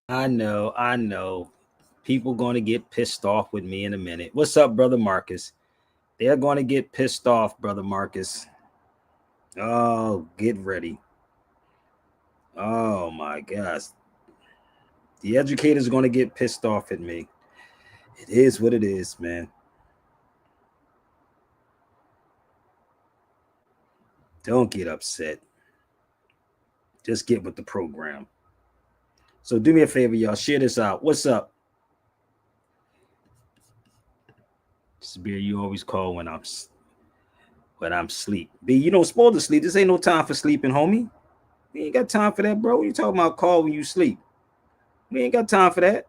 I know. People going to get pissed off with me in a minute. What's up, brother Marcus? They're going to get pissed off, brother Marcus. Oh, get ready. Oh my gosh. The educator's going to get pissed off at me. It is what it is, man. Don't get upset. Just get with the program. So do me a favor, y'all. Share this out. What's up? Beer, you always call when I'm sleep. B, you don't supposed to sleep. This ain't no time for sleeping, homie. We ain't got time for that, bro. You talking about call when you sleep? We ain't got time for that.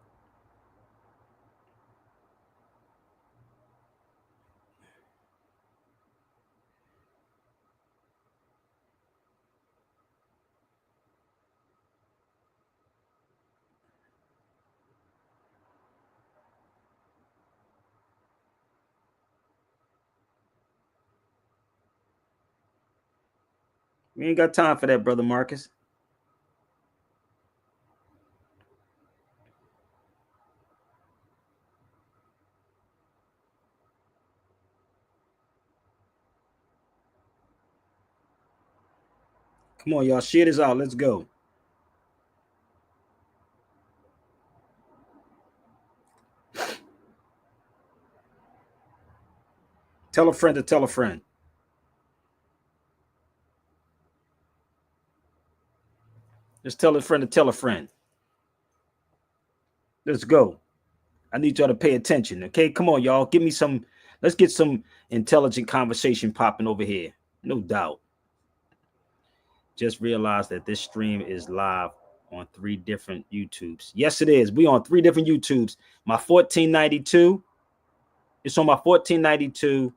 We ain't got time for that, brother Marcus. Come on, y'all. Share this out. Let's go. Tell a friend to tell a friend. Just tell a friend to tell a friend. Let's go. I need y'all to pay attention. Okay, come on, y'all. Give me some. Let's get some intelligent conversation popping over here. No doubt. Just realized that this stream is live on 3 different YouTubes. Yes, it is. We on 3 different YouTubes. My 1492. It's on my 1492.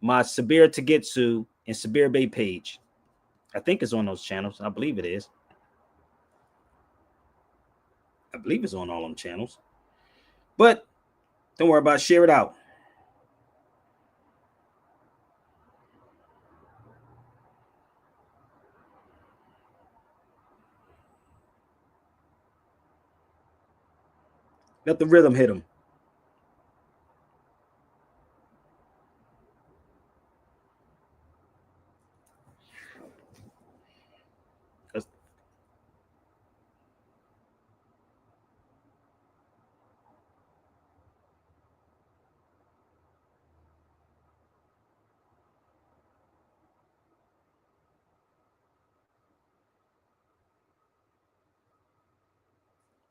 My Sabir Tagetsu and Sabir Bay page. I think it's on those channels. I believe it is. I believe it's on all them channels. But don't worry about it. Share it out. Let the rhythm hit them.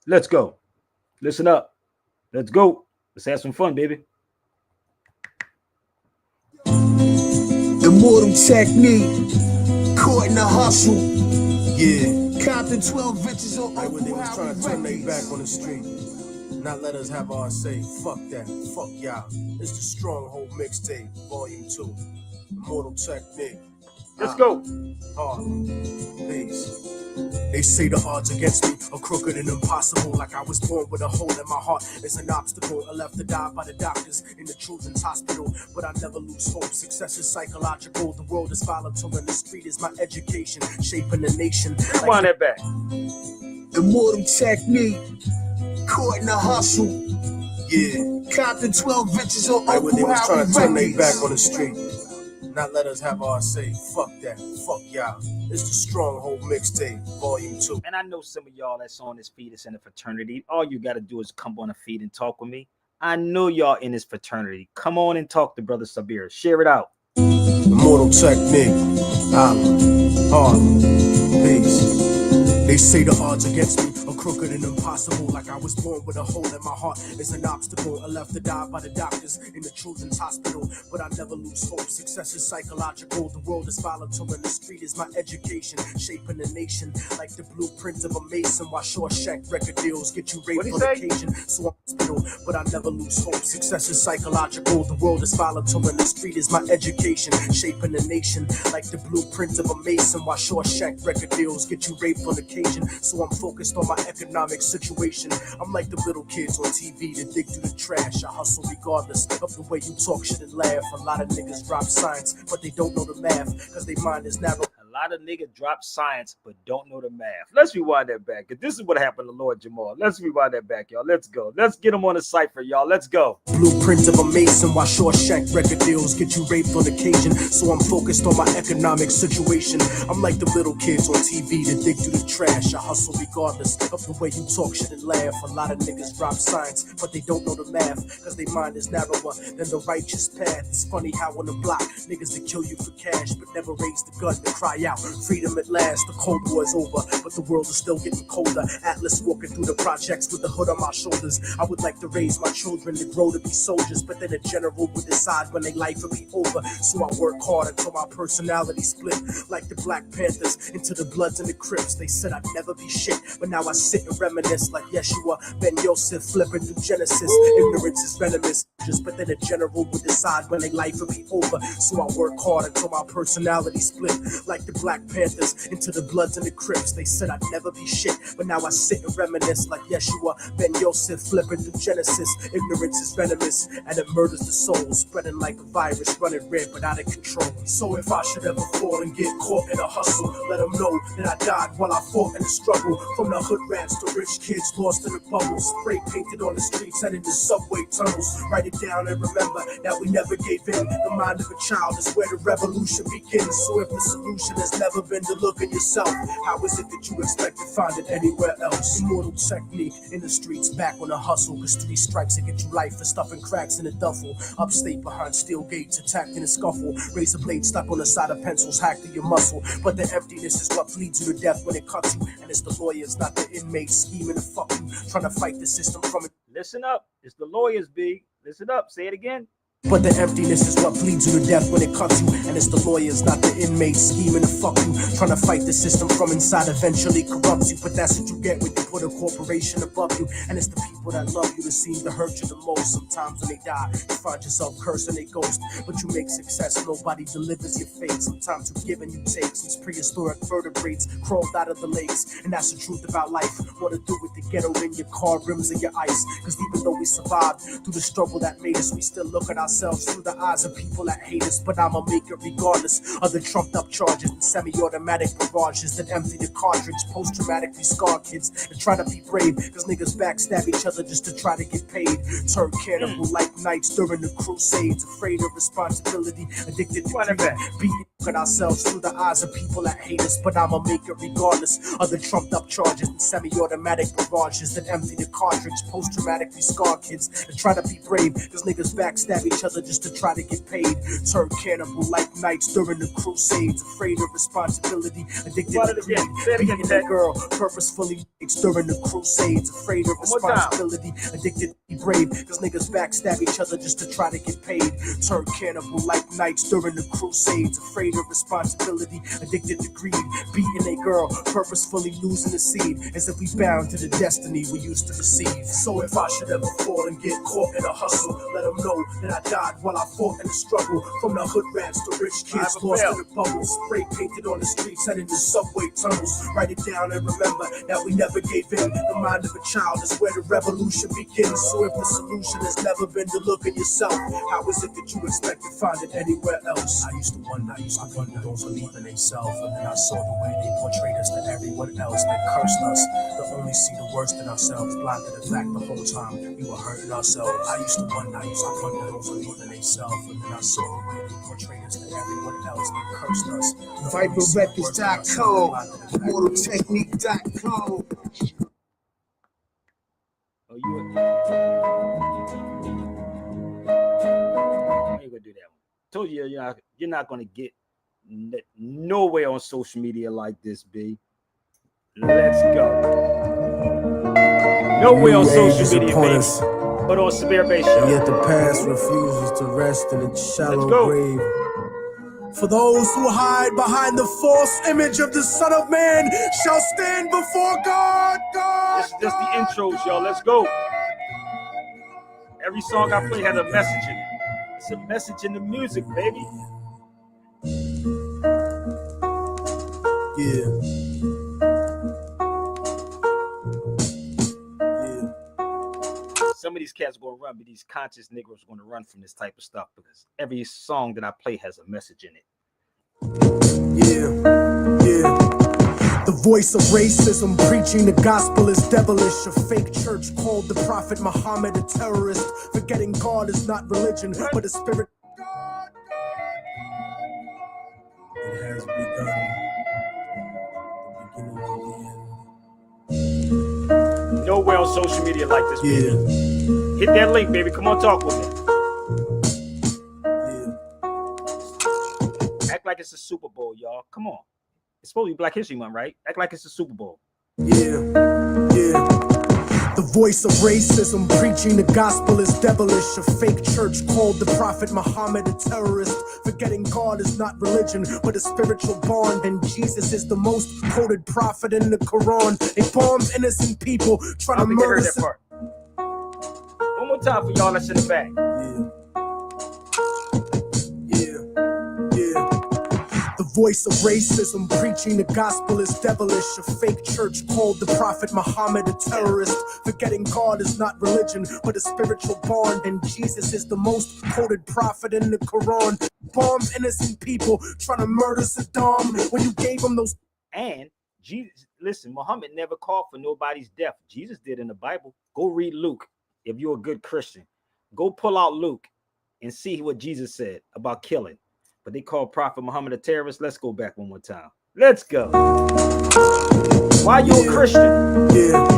Let's go. Listen up. Let's go. Let's have some fun, baby. Immortal technique. Caught in the hustle. Yeah. Compton 12 bitches on right when they was trying to turn their back on the street. Not let us have our say. Fuck that. Fuck y'all. It's the Stronghold Mixtape, Volume 2. Immortal technique. Let's go. Peace. They say the odds against me are crooked and impossible. Like I was born with a hole in my heart. It's an obstacle. I left to die by the doctors in the children's hospital. But I never lose hope. Success is psychological. The world is volatile and the street is my education. Shaping the nation. Rewind that back. Immortal technique. Caught in the hustle. Yeah. Compton 12 bitches on right when they was trying to turn their back on the street. Not let us have our say. Fuck that. Fuck y'all. It's the Stronghold Mixtape, Volume 2. And I know some of y'all that's on this feed is in a fraternity. All you got to do is come on a feed and talk with me. I know y'all in this fraternity. Come on and talk to Brother Sabir. Share it out. Immortal technique. Peace. They say the odds against me are crooked and impossible. Like I was born with a hole in my heart. It's an obstacle. I left to die by the doctors in the children's hospital. But I never lose hope. Success is psychological. The world is volatile and the street is my education. Shaping the nation like the blueprint of a mason. While Shawshank record deals get you raped on occasion. So I'm hospital, but I never lose hope. Success is psychological. The world is volatile and the street is my education. Shaping the nation like the blueprint of a mason. While Shawshank record deals get you raped on occasion. So I'm focused on my economic situation. I'm like the little kids on TV that dig through the trash. I hustle regardless of the way you talk shit and laugh. A lot of niggas drop science, but they don't know the math, cause their mind is narrow. A lot of niggas drop science but don't know the math. Let's rewind that back, because this is what happened to Lord Jamal. Let's rewind that back, y'all. Let's go. Let's get him on the cipher, y'all. Let's go. Blueprint of a mason, while Shawshank record deals get you raped on occasion. So I'm focused on my economic situation. I'm like the little kids on TV that dig through the trash. I hustle regardless of the way you talk shit and laugh. A lot of niggas drop science, but they don't know the math, cause their mind is narrower than the righteous path. It's funny how on the block, niggas that kill you for cash, but never raise the gun to cry out freedom at last. The Cold War is over, but the world is still getting colder. Atlas walking through the projects with the hood on my shoulders. I would like to raise my children to grow to be soldiers, but then a general would decide when their life would be over. So I work hard until my personality split, like the Black Panthers into the Bloods and the Crips. They said I'd never be shit, but now I sit and reminisce like Yeshua Ben Yosef flipping through Genesis. Ignorance is venomous, but then a general would decide when their life would be over. So I work hard until my personality split, like the Black Panthers into the Bloods and the Crips. They said I'd never be shit, but now I sit and reminisce like Yeshua Ben Yosef flipping through Genesis. Ignorance is venomous and it murders the soul, spreading like a virus, running rampant out of control. So if I should ever fall and get caught in a hustle, let them know that I died while I fought in the struggle. From the hood rats to rich kids lost in the bubbles, spray painted on the streets and in the subway tunnels. Write it down and remember that we never gave in. The mind of a child is where the revolution begins. So if the solution has never been to look at yourself, how is it that you expect to find it anywhere else? Immortal technique in the streets, back on the hustle, cause 3 strikes to get you life for stuffing cracks in a duffel. Upstate behind steel gates, attacked in a scuffle. Razor blade stuck on the side of pencils, hacked through your muscle. But the emptiness is what bleeds you to death when it cuts you. And it's the lawyers, not the inmates, scheming to fuck you, trying to fight the system from it. Listen up. It's the lawyers, B. Listen up. Say it again. But the emptiness is what bleeds you to death when it cuts you. And it's the lawyers, not the inmates, scheming to fuck you, trying to fight the system from inside, eventually corrupts you. But that's what you get when you put a corporation above you. And it's the people that love you that seem to hurt you the most. Sometimes when they die, you find yourself cursing a ghost. But you make success, nobody delivers your fate. Sometimes you give and you take. Since prehistoric vertebrates crawled out of the lakes. And that's the truth about life. What to do with the ghetto in your car rims and your ice. Cause even though we survived through the struggle that made us, we still look at ourselves through the eyes of people that hate us. But I'ma make it regardless of the trumped up charges and semi-automatic barrages that empty the cartridge. Post-traumatically scarred kids that try to be brave, cause niggas backstab each other just to try to get paid. Turn cannibal like nights during the crusades, afraid of responsibility, addicted to greed, beating at ourselves through the eyes of people that hate us. But I'ma make it regardless of the trumped up charges and semi-automatic barrages that empty the cartridge. Post-traumatically scarred kids that try to be brave, cause niggas backstab each other just to try to get paid. Turn cannibal like nights during the crusades, afraid of responsibility, addicted to greed, beating that girl purposefully during the crusades, afraid of responsibility, addicted to be brave, cause niggas backstab each other just to try to get paid. Turn cannibal like nights during the crusades, afraid of responsibility, addicted to greed, beating a girl purposefully losing the seed, as if we bound to the destiny we used to receive. So if I should ever fall and get caught in a hustle, let them know that I died while I fought in the struggle. From the hood rats to rich kids lost in the bubbles, spray painted on the streets and in the subway tunnels. Write it down and remember that we never gave in. The mind of a child is where the revolution begins. So if the solution has never been to look at yourself, how is it that you expect to find it anywhere else? I used to wonder don't believe in themselves, and then I saw the way they portrayed us to everyone else. They cursed us to only see the worst in ourselves, blind to the fact the whole time we were hurting ourselves. I used to wonder don't believe in themselves, and then I saw the way they portrayed us to everyone else. They cursed us. ViperRecords.com, MortalTechnique.com. Oh, you ain't gonna do that one. Told you you're not gonna get nowhere on social media like this, B. Let's go. Nowhere on social media, baby. But on Severe Bass Show. Yet the past refuses to rest in its shallow grave. For those who hide behind the false image of the Son of Man shall stand before God. This is just the intros, y'all. Let's go. Every song I play has a message in it. It's a message in the music, baby. Yeah. Some of these cats are going to run, but these conscious niggas are going to run from this type of stuff because every song that I play has a message in it. Yeah. voice of racism, preaching the gospel is devilish. A fake church called the Prophet Muhammad a terrorist. Forgetting God is not religion, but a spirit. It has begun. The beginning of the end. Nowhere on social media like this, baby. Hit that link, baby. Come on, talk with me. Act like it's a Super Bowl, y'all. Come on. It's supposed to be Black History Month, right? Act like it's a Super Bowl. The voice of racism, preaching the gospel is devilish. A fake church called the Prophet Muhammad a terrorist. Forgetting God is not religion, but a spiritual bond. And Jesus is the most quoted prophet in the Quran. They bombed innocent people, trying to murder. That part. One more time for y'all that's in the back. The voice of racism, preaching the gospel is devilish. A fake church called the Prophet Muhammad a terrorist. Forgetting God is not religion, but a spiritual bond. And Jesus is the most quoted prophet in the Quran. Bombed innocent people, trying to murder Saddam when you gave him those. And Jesus, listen, Muhammad never called for nobody's death. Jesus did in the Bible. Go read Luke if you're a good Christian. Go pull out Luke and see what Jesus said about killing. But they call Prophet Muhammad a terrorist. Let's go back one more time. Let's go. Why you a Christian?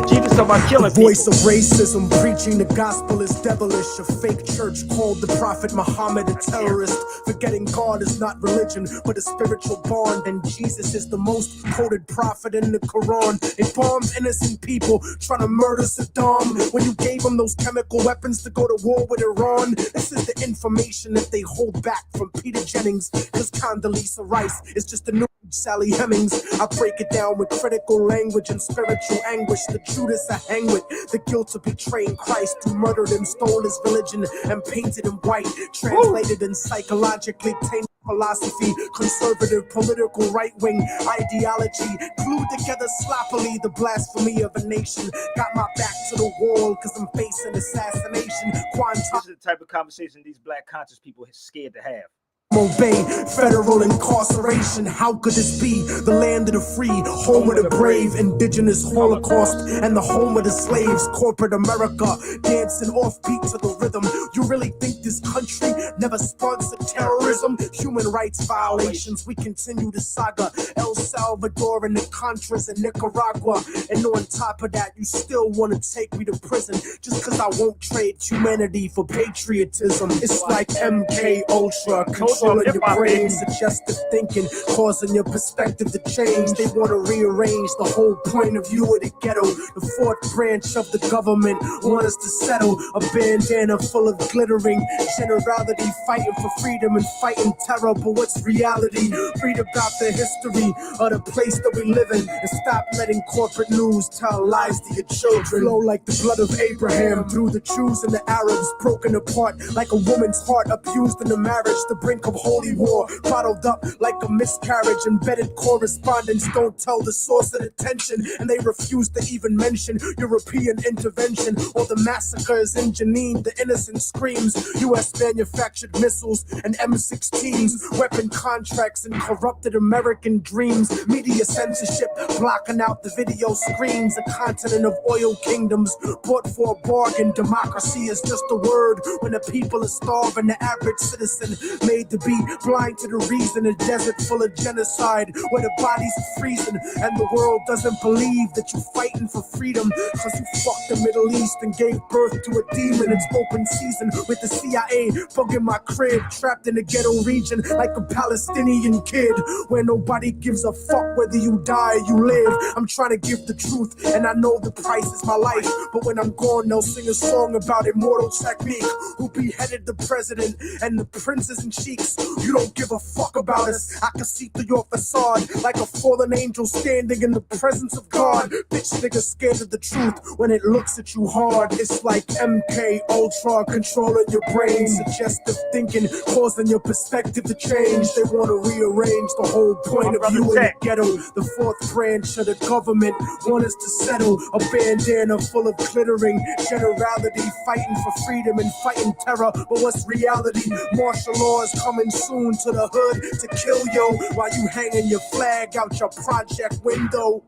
Jesus talking about killing people. The voice of racism, preaching the gospel is devilish. A fake church called the Prophet Muhammad a terrorist. Forgetting God is not religion, but a spiritual bond. And Jesus is the most quoted prophet in the Quran. They bombed innocent people, trying to murder Saddam when you gave them those chemical weapons to go to war with Iran. This is the information that they hold back from Peter Jennings. Because Condoleezza Rice is just a new Sally Hemings. I break it down with critical language and spiritual anguish. The Judas I hang with, the guilt of betraying Christ, who murdered him, stole his religion, and painted him white. Translated in psychologically tainted philosophy, conservative political right-wing ideology, glued together sloppily the blasphemy of a nation. Got my back to the wall because I'm facing assassination. This is the type of conversation these Black conscious people are scared to have. Obey federal incarceration. How could this be the land of the free, home of the brave, indigenous Holocaust, and the home of the slaves? Corporate America dancing offbeat to the rhythm. You really think this country never sponsored terrorism? Human rights violations. We continue the saga. El Salvador and the Contras in Nicaragua. And on top of that, you still want to take me to prison just because I won't trade humanity for patriotism. It's like MK Ultra. Controlling your brain, suggestive thinking, causing your perspective to change. They want to rearrange the whole point of view of the ghetto. The fourth branch of the government want us to settle. A bandana full of glittering generality, fighting for freedom and fighting terror. But what's reality? Read about the history of the place that we live in, and stop letting corporate news tell lies to your children. Flow like the blood of Abraham through the Jews and the Arabs, broken apart like a woman's heart, abused in the marriage. The brink of holy war, bottled up like a miscarriage. Embedded correspondents don't tell the source of the tension, and they refuse to even mention European intervention or the massacres in Jenin. The innocent screams, U.S. manufactured missiles and M16s, weapon contracts and corrupted American dreams. Media censorship blocking out the video screens. A continent of oil kingdoms bought for a bargain. Democracy is just a word when the people are starving. The average citizen made to be blind to the reason. A desert full of genocide where the bodies are freezing, and the world doesn't believe that you're fighting for freedom because you fucked the Middle East and gave birth to a demon. It's open season with the CIA bugging my crib, trapped in a ghetto region like a Palestinian kid where nobody gives a fuck whether you die or you live. I'm trying to give the truth and I know the price is my life, but when I'm gone they'll sing a song about immortal technique, who beheaded the president and the princes and sheiks. You don't give a fuck about us. I can see through your facade like a fallen angel standing in the presence of God. Bitch nigga scared of the truth when it looks at you hard. It's like MK Ultra controlling your brain, suggestive thinking causing your perspective to change. They want to rearrange the whole point of view in the ghetto. The fourth branch of the government want us to settle. A bandana full of glittering generality, fighting for freedom and fighting terror. But what's reality? Martial law is coming soon to the hood to kill yo while you hanging your flag out your project window.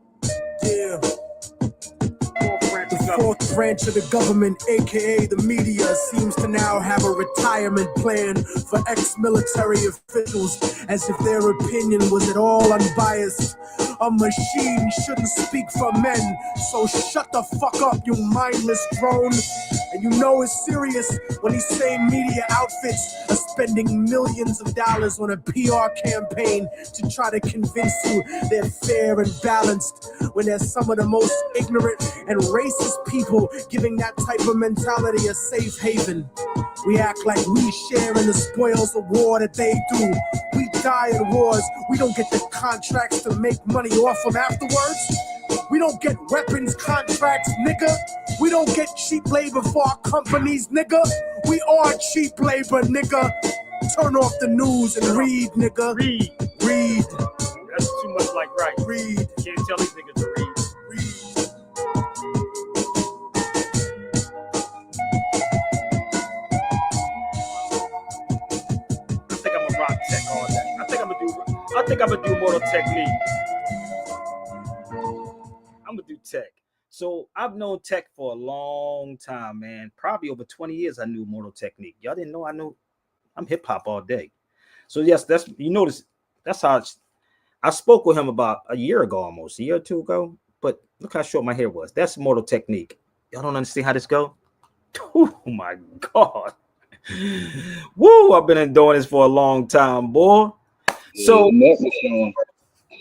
Yeah. The fourth branch of the government, aka the media, seems to now have a retirement plan for ex-military officials, as if their opinion was at all unbiased. A machine shouldn't speak for men, so shut the fuck up, you mindless drone. And you know it's serious when these same media outfits are spending millions of dollars on a PR campaign to try to convince you they're fair and balanced, when they're some of the most ignorant and racist people giving that type of mentality a safe haven. We act like we share in the spoils of war that they do. We die in wars. We don't get the contracts to make money off them afterwards. We don't get weapons contracts, nigga. We don't get cheap labor for our companies, nigga. We are cheap labor, nigga. Turn off the news and read, nigga. Read. Read. That's too much like right. Read. Can't tell these niggas to read. Read. I think I'm gonna rock tech all day. I think I'm gonna do Mortal Technique. I'm gonna do tech. So I've known tech for a long time, man. Probably over 20 years I knew Mortal Technique. Y'all didn't know I'm hip hop all day. So yes, that's, you notice, that's how I spoke with him about a year ago, almost a year or two ago. But look how short my hair was. That's Mortal Technique. Y'all don't understand how this go? Oh my God. Woo, I've been doing this for a long time, boy. So your neck was showing.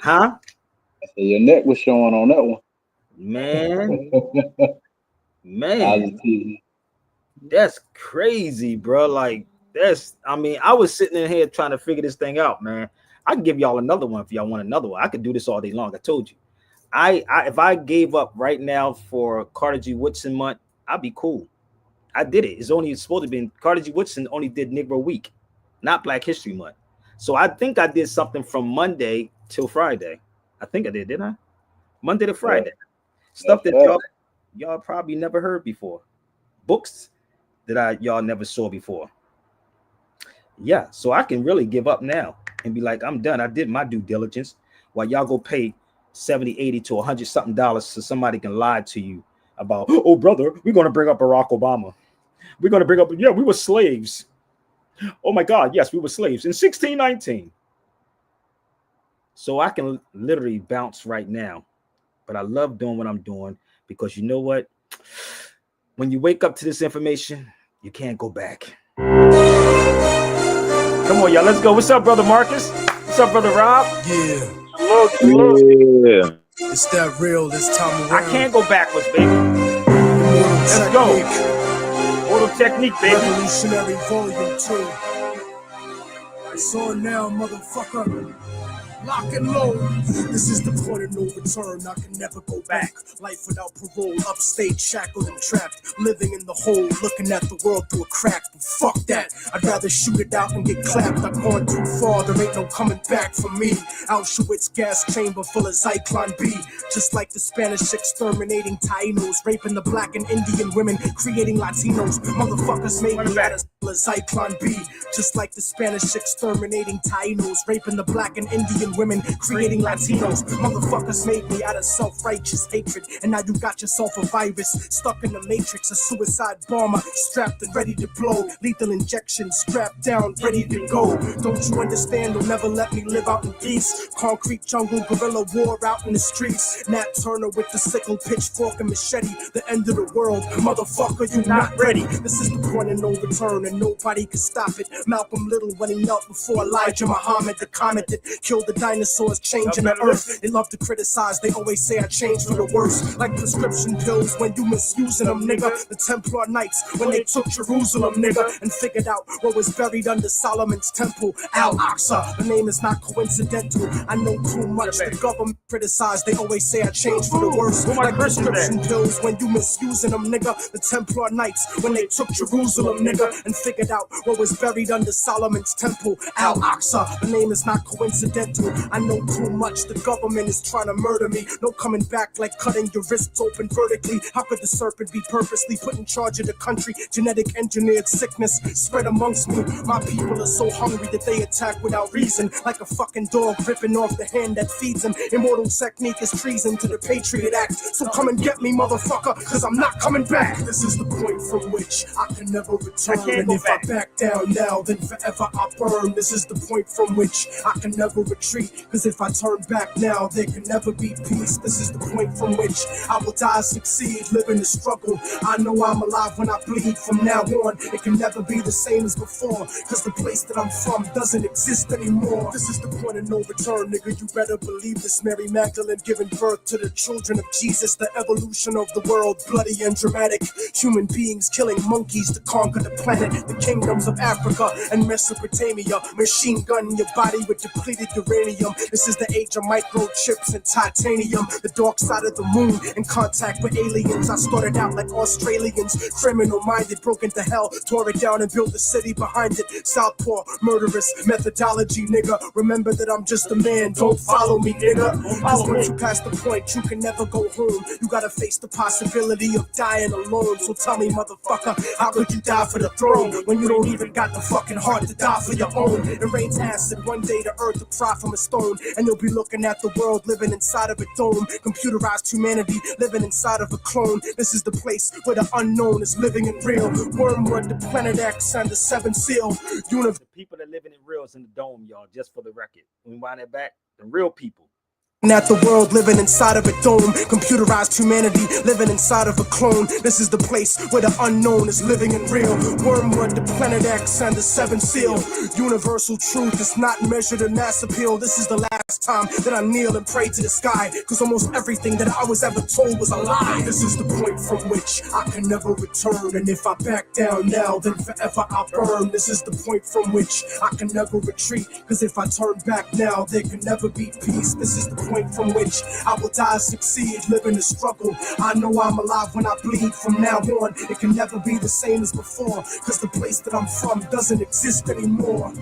Huh? Your neck was showing on that one. Man. That's crazy, bro. Like, I was sitting in here trying to figure this thing out, man. I can give y'all another one if y'all want another one. I could do this all day long. I told you. If I gave up right now for Carter G. Woodson month, I'd be cool. I did it. It's supposed to be Carter G. Woodson only did Negro Week, not Black History Month. So I think I did something from Monday till Friday. I think I didn't I? Monday to Friday. Stuff that y'all probably never heard before. Books that y'all never saw before. Yeah, so I can really give up now and be like, I'm done. I did my due diligence. While y'all go pay 70, 80 to 100 something dollars so somebody can lie to you about, oh, brother, we're going to bring up Barack Obama. We're going to bring up, yeah, we were slaves. Oh, my God, yes, we were slaves in 1619. So I can literally bounce right now. But I love doing what I'm doing because you know what? When you wake up to this information, you can't go back. Come on, y'all. Let's go. What's up, brother Marcus? What's up, brother Rob? Yeah. Yeah. It's that real this time around. I can't go backwards, baby. Let's go. Mortal Technique, baby. Revolutionary Volume 2. It's on now, motherfucker. Lock and load. This is the point of no return. I can never go back. Life without parole, upstate, shackled and trapped. Living in the hole, looking at the world through a crack. But fuck that. I'd rather shoot it out and get clapped. I've gone too far, there ain't no coming back for me. Auschwitz gas chamber full of Zyklon B. Just like the Spanish exterminating Tainos, raping the black and Indian women, creating Latinos. Motherfuckers made me out of Zyklon B. Just like the Spanish exterminating Tainos, raping the black and Indian women, creating Latinos. Motherfuckers made me out of self-righteous hatred, and now you got yourself a virus stuck in the matrix, a suicide bomber strapped and ready to blow, lethal injection strapped down, ready to go. Don't you understand? They'll never let me live out in peace. Concrete jungle, guerrilla war out in the streets. Nat Turner with the sickle, pitchfork and machete, the end of the world. Motherfucker, you not ready. This is the point of no return, and nobody can stop it. Malcolm Little when he knelt before Elijah Muhammad, the comet that killed the dinosaurs, changing the earth. They love to criticize, they always say I changed for the worse. Like prescription pills when you misusing them, nigga. The Templar Knights when they took Jerusalem, nigga, and figured out what was buried under Solomon's temple, Al-Aqsa. The name is not coincidental. I know too much. The government criticized, they always say I changed for the worse. Like prescription pills when you misusing them, nigga. The Templar Knights when they took Jerusalem, nigga, and figured out what was buried under Solomon's temple, Al-Aqsa. The name is not coincidental. you. I know too much, the government is trying to murder me. No coming back like cutting your wrists open vertically. How could the serpent be purposely put in charge of the country? Genetic engineered sickness spread amongst me. My people are so hungry that they attack without reason, like a fucking dog ripping off the hand that feeds them. Immortal technique is treason to the Patriot Act. So come and get me, motherfucker, cause I'm not coming back. This is the point from which I can never return. And if I back down now, then forever I burn. This is the point from which I can never retreat. Cause if I turn back now, there can never be peace. This is the point from which I will die, succeed, live in the struggle. I know I'm alive when I bleed. From now on, it can never be the same as before. Cause the place that I'm from doesn't exist anymore. This is the point of no return, nigga. You better believe this. Mary Magdalene giving birth to the children of Jesus. The evolution of the world, bloody and dramatic. Human beings killing monkeys to conquer the planet. The kingdoms of Africa and Mesopotamia. Machine gun your body with depleted uranium. This is the age of microchips and titanium. The dark side of the moon in contact with aliens. I started out like Australians, criminal minded, broke into hell, tore it down and built a city behind it. Southpaw, murderous methodology, nigga. Remember that I'm just a man, don't follow me, nigga. Cause once you pass the point, you can never go home. You gotta face the possibility of dying alone. So tell me, motherfucker, how could you die for the throne when you don't even got the fucking heart to die for your own? It rains acid, one day the earth will cry from a stone, and you'll be looking at the world living inside of a dome. Computerized humanity living inside of a clone. This is the place where the unknown is living and real. Wormwood, the planet X, and the seventh seal. The people that living in real is in the dome, y'all, just for the record. When we wind it back, the real people. At the world living inside of a dome. Computerized humanity living inside of a clone. This is the place where the unknown is living and real. Wormwood, the planet X, and the seventh seal. Universal truth is not measured in mass appeal. This is the last time that I kneel and pray to the sky, cause almost everything that I was ever told was a lie. This is the point from which I can never return. And if I back down now, then forever I burn. This is the point from which I can never retreat. Cause if I turn back now, there can never be peace. This is the point from which I will die, succeed, live in the struggle. I know I'm alive when I bleed. From now on, it can never be the same as before. Cause the place that I'm from doesn't exist anymore.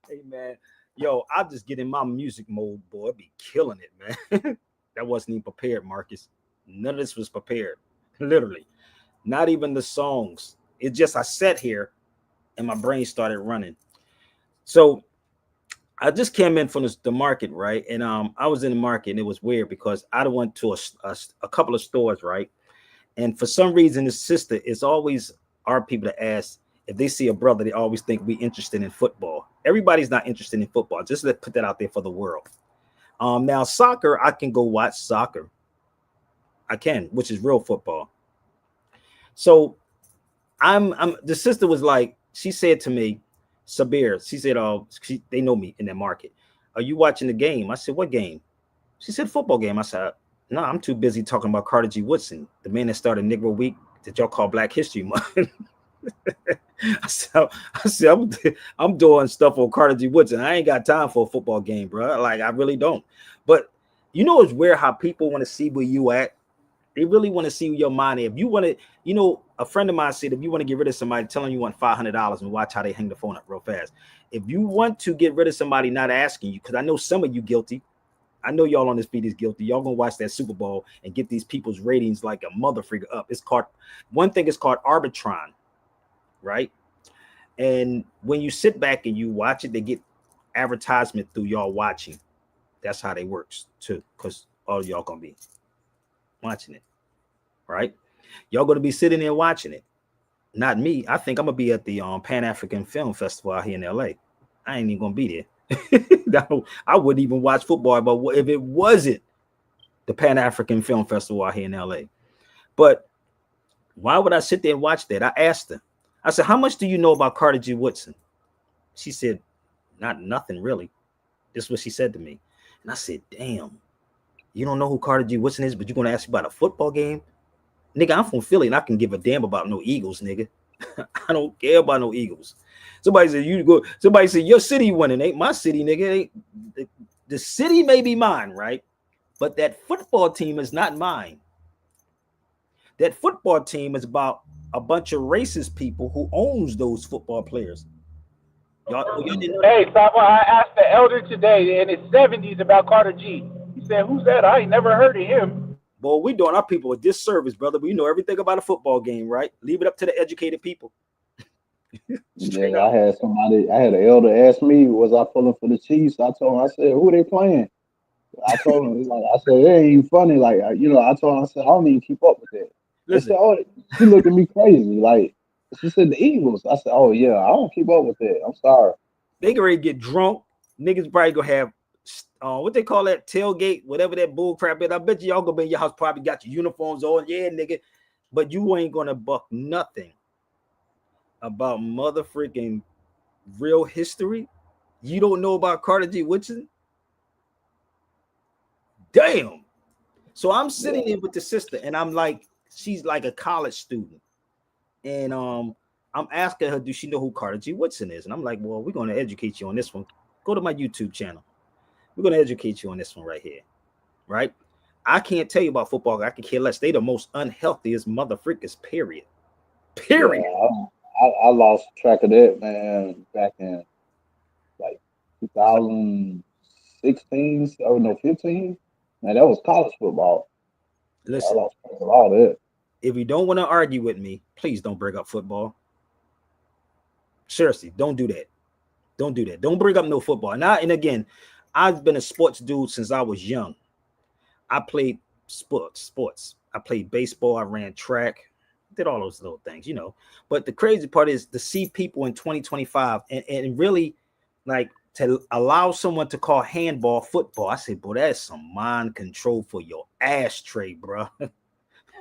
Hey man, yo, I'll just get in my music mode, boy. I'd be killing it, man. That wasn't even prepared, Marcus. None of this was prepared. Literally. Not even the songs. It just I sat here and my brain started running. So I just came in from the market, right? And I was in the market and it was weird because I went to a couple of stores, right? And for some reason, the sister is always our people to ask if they see a brother, they always think we interested in football. Everybody's not interested in football. Just let's put that out there for the world. Now soccer, I can go watch soccer. I can, which is real football. So I'm the sister was like, she said to me, Sabir, she said, oh, they know me in that market. Are you watching the game? I said, what game? She said, football game. I said, no, I'm too busy talking about Carter G. Woodson, the man that started Negro Week that y'all call Black History Month. I said, I'm doing stuff on Carter G. Woodson. I ain't got time for a football game, bro. Like, I really don't. But you know, it's weird how people want to see where you at. They really want to see your mind. If you want to, you know, a friend of mine said, if you want to get rid of somebody, tell them you want $500 and watch how they hang the phone up real fast. If you want to get rid of somebody not asking you, because I know some of you guilty. I know y'all on this feed is guilty. Y'all gonna watch that Super Bowl and get these people's ratings like a mother freaker up. It's called, one thing is called Arbitron, right? And when you sit back and you watch it, they get advertisement through y'all watching. That's how they works too, because all y'all gonna be watching it, right? Y'all gonna be sitting there watching it. Not me. I think I'm gonna be at the Pan-African Film Festival out here in LA. I ain't even gonna be there. I wouldn't even watch football, but if it wasn't the Pan-African Film Festival out here in LA. But why would I sit there and watch that? I asked her. I said, how much do you know about Carter G. Woodson? She said, nothing really. This is what she said to me. And I said, damn, you don't know who Carter G. Woodson is, but you're going to ask me about a football game? Nigga, I'm from Philly and I can give a damn about no Eagles, nigga. I don't care about no Eagles. Somebody said you go. Somebody said your city winning. Ain't my city, nigga. Ain't the city may be mine, right? But that football team is not mine. That football team is about a bunch of racist people who owns those football players. Y'all didn't know that? Hey, Saba, I asked the elder today in his 70s about Carter G. He said, "Who's that? I ain't never heard of him." Boy, we doing our people a disservice, brother. We know everything about a football game, right? Leave it up to the educated people. Yeah, I had an elder ask me, was I pulling for the Chiefs? I told him, I said, who they playing? I told him, like, I said, it ain't even funny. Like, I told him, I said, I don't even keep up with that. They Listen, said, oh, she looked at me crazy. Like, she said, the Eagles. I said, oh, yeah, I don't keep up with that. I'm sorry. they get ready to get drunk. Niggas probably gonna have what they call that tailgate, whatever that bull crap is. I bet you y'all gonna be in your house, probably got your uniforms on. Yeah, nigga. But you ain't gonna buck nothing about mother freaking real history. You don't know about Carter G. Woodson? Damn. So I'm sitting there with the sister, and I'm like, she's like a college student. And I'm asking her, does she know who Carter G. Woodson is? And I'm like, well, we're gonna educate you on this one. Go to my YouTube channel. We're gonna educate you on this one right here. Right? I can't tell you about football. I can care less. They the most unhealthiest motherfuckers, period. Period. Yeah, I lost track of that, man, back in like 2016, oh no, 15. Man, that was college football. I Listen, lost track of all that. if you don't want to argue with me, please don't bring up football. Seriously, don't do that. Don't do that. Don't bring up no football. And again, I've been a sports dude since I was young. I played sports. I played baseball. I ran track. Did all those little things, But the crazy part is to see people in 2025 and really like to allow someone to call handball football. I say, boy, that's some mind control for your ashtray, bro.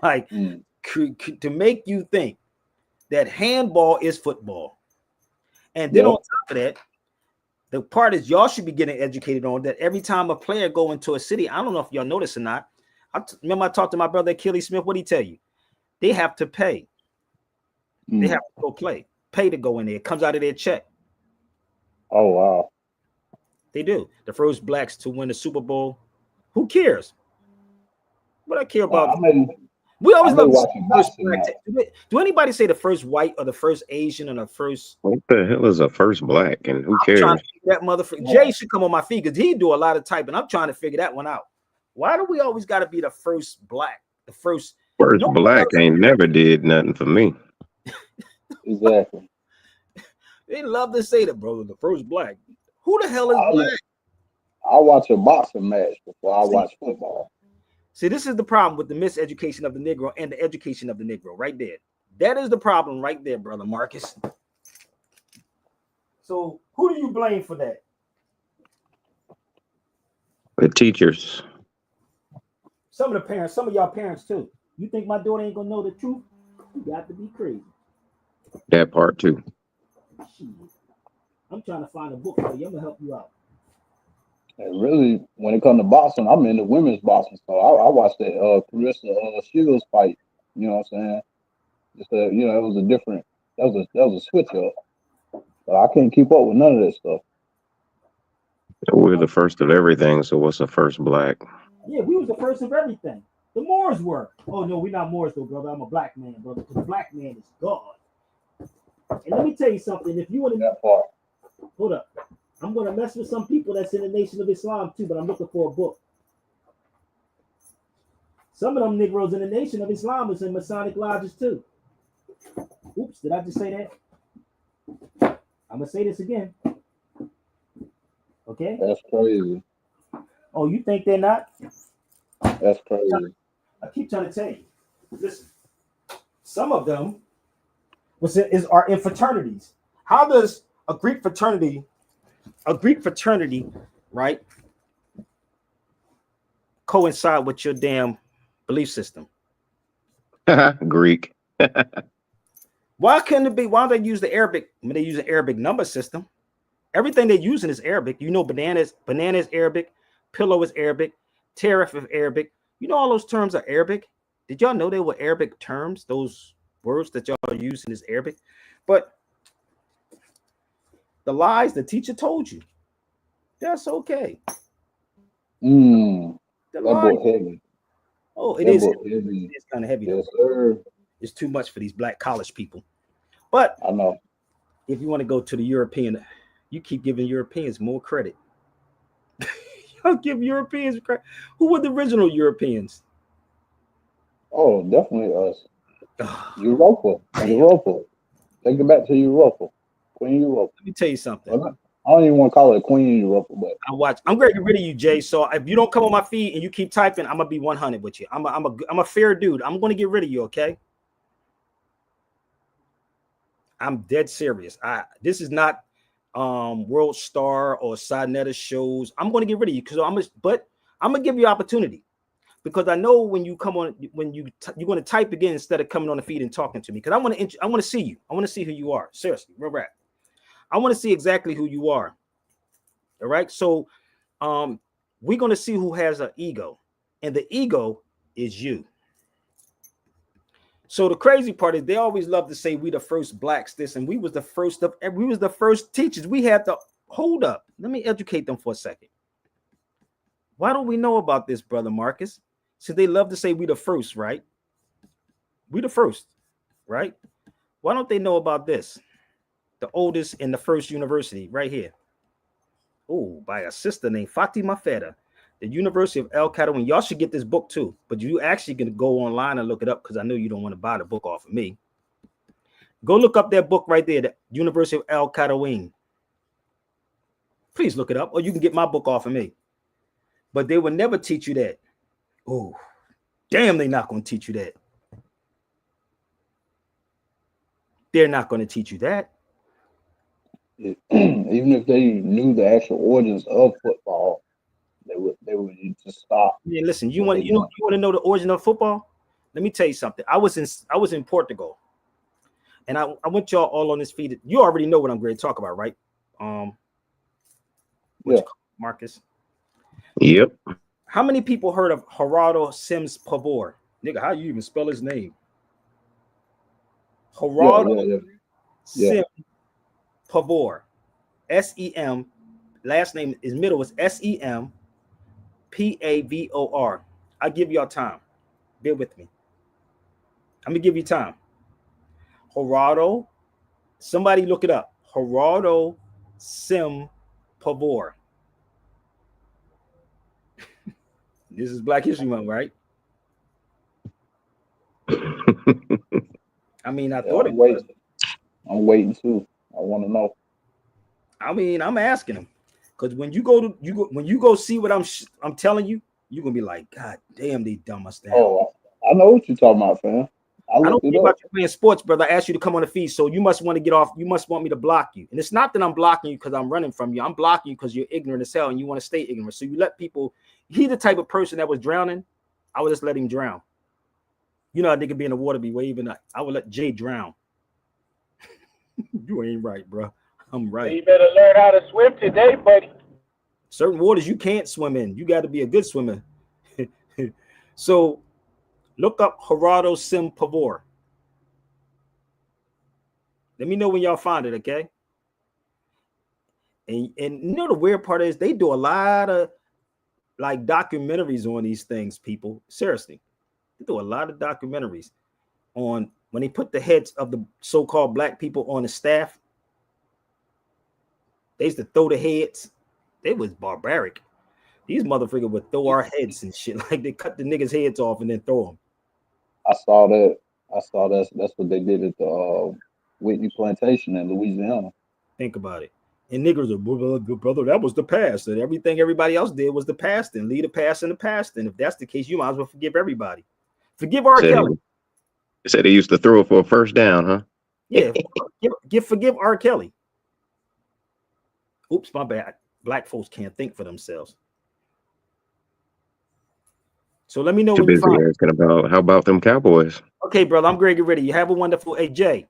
Like to make you think that handball is football. And then on top of that, the part is y'all should be getting educated on that every time a player go into a city. I don't know if y'all notice or not. Remember I talked to my brother Achilles Smith. What did he tell you? They have to pay. They have to go pay to go in there. It comes out of their check. Oh wow. They do. The first blacks to win the Super Bowl. Who cares? What I care about? We always love the first black. Do anybody say the first white or the first Asian or the first? What the hell is a first black? And who I'm cares? trying to figure that motherfucker. Jay should come on my feed because he do a lot of typing. I'm trying to figure that one out. Why do we always got to be the first black? The first black ain't never did nothing for me. Exactly. They love to say that, bro. The first black. Who the hell is black? I watch a boxing match before I watch football. See, this is the problem with the miseducation of the Negro and the education of the Negro right there. That is the problem right there, brother Marcus. So who do you blame for that? The teachers. Some of the parents, some of y'all parents too. You think my daughter ain't gonna know the truth? You got to be crazy. That part too. Shit. I'm trying to find a book for you. I'm gonna help you out. And really, when it comes to boxing, I'm in the women's boxing, so I watched that Carissa Shields fight. You know what I'm saying? Just it was a different. That was a switch up. But I couldn't keep up with none of that stuff. We're the first of everything. So what's the first black? Yeah, we was the first of everything. The Moors were. Oh no, we're not Moors though, brother. I'm a black man, brother. Because the black man is God. And let me tell you something. If you want to that part, hold up. I'm going to mess with some people that's in the Nation of Islam too, but I'm looking for a book. Some of them Negroes in the Nation of Islam is in Masonic lodges too. Oops, did I just say that? I'm going to say this again. Okay? That's crazy. Oh, you think they're not? That's crazy. I keep trying to tell you. Listen, some of them are in fraternities. How does a Greek fraternity, right, coincide with your damn belief system? Greek. Why couldn't it be? Why don't they use the Arabic? I mean, they use an Arabic number system. Everything they're using is Arabic. Banana is Arabic, pillow is Arabic, tariff is Arabic. All those terms are Arabic. Did y'all know they were Arabic terms? Those words that y'all are using is Arabic, but the lies the teacher told you, that's okay. Mm, The that lies, boy heavy. oh, it That is. boy heavy. It's kind of heavy though. Yes, sir. It's too much for these black college people. But I know. if you want to go to the European, you keep giving Europeans more credit. I'll give Europeans credit. Who were the original Europeans? Oh, definitely us. Oh, Europa. damn. Europa. Take it back to Europa. Queen Europa. Let me tell you something. I don't even want to call it Queen Europa, but I'm going to get rid of you, Jay. So if you don't come on my feed and you keep typing, I'm gonna be 100 with you. I'm a fair dude. I'm going to get rid of you. Okay. I'm dead serious. This is not World Star or Sinetta shows. I'm going to get rid of you because but I'm gonna give you opportunity because I know when you come on, when you're going to type again instead of coming on the feed and talking to me because I want to see you. I want to see who you are. Seriously, real rap. I want to see exactly who you are. All right. So we're going to see who has an ego, and the ego is you. So the crazy part is they always love to say we the first blacks this and we was the first teachers. We had to hold up. Let me educate them for a second. Why don't we know about this, brother Marcus? So they love to say we the first, right? We the first, right? Why don't they know about this? The oldest and the first university right here. Oh, by a sister named Fatima Feta, the University of El Cairo. Y'all should get this book too, but you actually gonna go online and look it up because I know you don't want to buy the book off of me. Go look up that book right there, the University of El Cairo. Please look it up, or you can get my book off of me. But they will never teach you that. Oh, damn, they're not going to teach you that. They're not going to teach you that. even if they knew the actual origins of football, they would just stop Yeah, listen, what they're doing. you want to know the origin of football? Let me tell you something. I was in Portugal, and I went y'all all on this feed. You already know what I'm going to talk about, right? What Yeah. you call it, Marcus? Yep. How many people heard of Gerardo Sims Pavor? Nigga, how you even spell his name? Yeah, Gerardo yeah, yeah, yeah. Sim Pavor. SEM. Last name is middle is SEMPAVOR. I give y'all time. Bear with me. I'm gonna give you time. Gerardo. Somebody look it up. Gerardo Sim Pavor. This is Black History Month, right? I mean, I Yeah, thought it was. I'm waiting too. I want to know. I mean, I'm asking him because when you go see what I'm telling you, you're gonna be like, God damn, they dumb us down. Oh, I know what you're talking about, fam. I I don't looked it care up. about you playing sports, brother. I asked you to come on the feed, so you must want to get off. You must want me to block you, and it's not that I'm blocking you because I'm running from you. I'm blocking you because you're ignorant as hell and you want to stay ignorant. So you let people. He the type of person that was drowning. I would just let him drown. You know, a nigga be in the water, be waving. I would let Jay drown. You ain't right, bro. I'm So right. you better learn how to swim today, buddy. Certain waters you can't swim in. You got to be a good swimmer. So look up Gerardo Sim Pavor. Let me know when y'all find it, okay? And you know the weird part is they do a lot of like documentaries on these things, people. Seriously, they do a lot of documentaries on when they put the heads of the so-called black people on the staff. They used to throw the heads. It was barbaric. These motherfuckers would throw our heads and shit. Like they cut the niggas' heads off and then throw them. I saw that. I saw that's what they did at the Whitney Plantation in Louisiana. Think about it. And niggas are, brother, that was the past. And everything everybody else did was the past. And leave the past in the past. And if that's the case, you might as well forgive everybody. Forgive R. Said Kelly. he used to throw it for a first down, huh? Yeah, forgive R. Kelly. Oops, my bad. Black folks can't think for themselves. So let me know Too when you busy find it. asking about how about them Cowboys? Okay, brother, I'm going to get rid of you. Have a wonderful. Hey, Jay.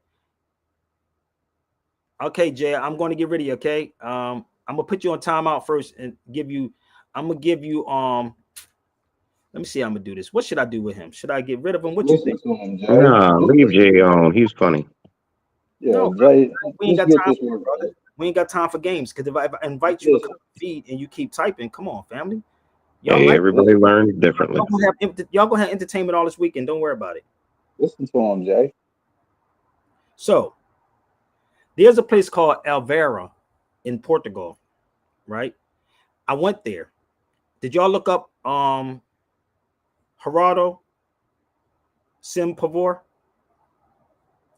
Okay, Jay, I'm going to get rid of you. Okay, I'm gonna put you on timeout first and give you. I'm gonna give you. Let me see how I'm gonna do this. What should I do with him? Should I get rid of him? Just What you listen think? to him, Jay. Nah, Just leave listen. Jay on. He's funny. Yeah, No, Jay. we ain't Just got get time this for it, work, brother. brother. We ain't got time for games. Because if I invite Just you to come listen. feed and you keep typing, come on, family. Y'all Hey, like everybody learns differently. y'all gonna have entertainment all this weekend. Don't worry about it. Listen to him, Jay. So there's a place called Alvera in Portugal, right? I went there. Did y'all look up Gerardo Sim Pavor?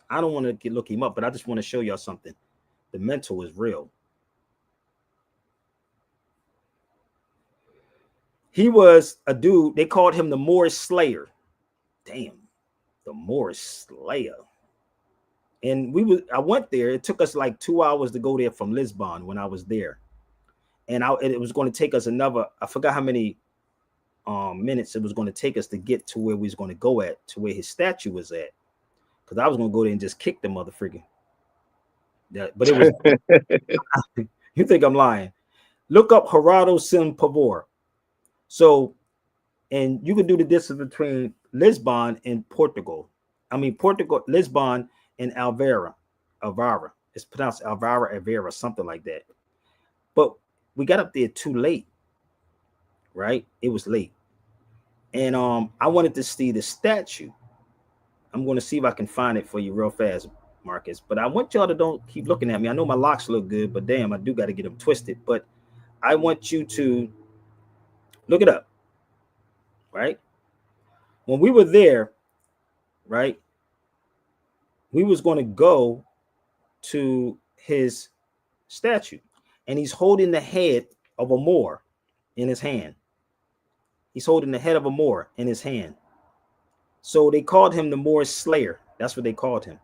I don't want to look him up, but I just want to show y'all something. The mental is real. He was a dude, they called him the Moorish Slayer. Damn, the Moorish Slayer. And I went there. It took us like 2 hours to go there from Lisbon when I was there. And it was going to take us I forgot how many minutes it was going to take us to get to where we was going to go to where his statue was at. Because I was going to go there and just kick the motherfucker. But it was, you think I'm lying. Look up Gerardo Sim Pavor. So, and you can do the distance between Lisbon and Portugal. Lisbon and Alvera. It's pronounced Alvera, something like that. But we got up there too late, right? It was late. And I wanted to see the statue. I'm going to see if I can find it for you real fast, Marcus. But I want y'all to don't keep looking at me. I know my locks look good, but damn, I do got to get them twisted. But I want you to look it up, right? When we were there, right, we was going to go to his statue, and he's holding the head of a Moor in his hand. He's holding the head of a Moor in his hand. So they called him the Moorish Slayer. That's what they called him,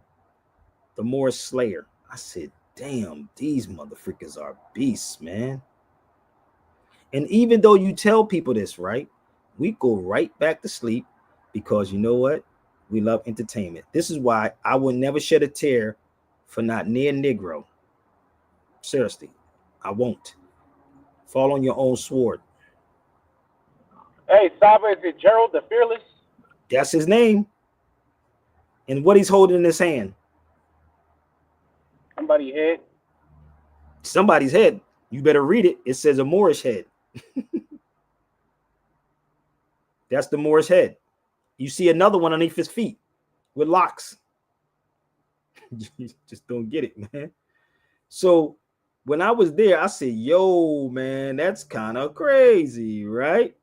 the Moorish Slayer. I said, damn, these motherfuckers are beasts, man. And even though you tell people this, right, we go right back to sleep because you know what? We love entertainment. This is why I will never shed a tear for not near Negro. Seriously, I won't. Fall on your own sword. Hey, Saba, is it Gerald the Fearless? That's his name. And what he's holding in his hand. Somebody head. Somebody's head. You better read it. It says a Moorish head. That's the Moorish head. You see another one underneath his feet with locks. You just don't get it, man. So when I was there, I said, yo, man, that's kind of crazy, right?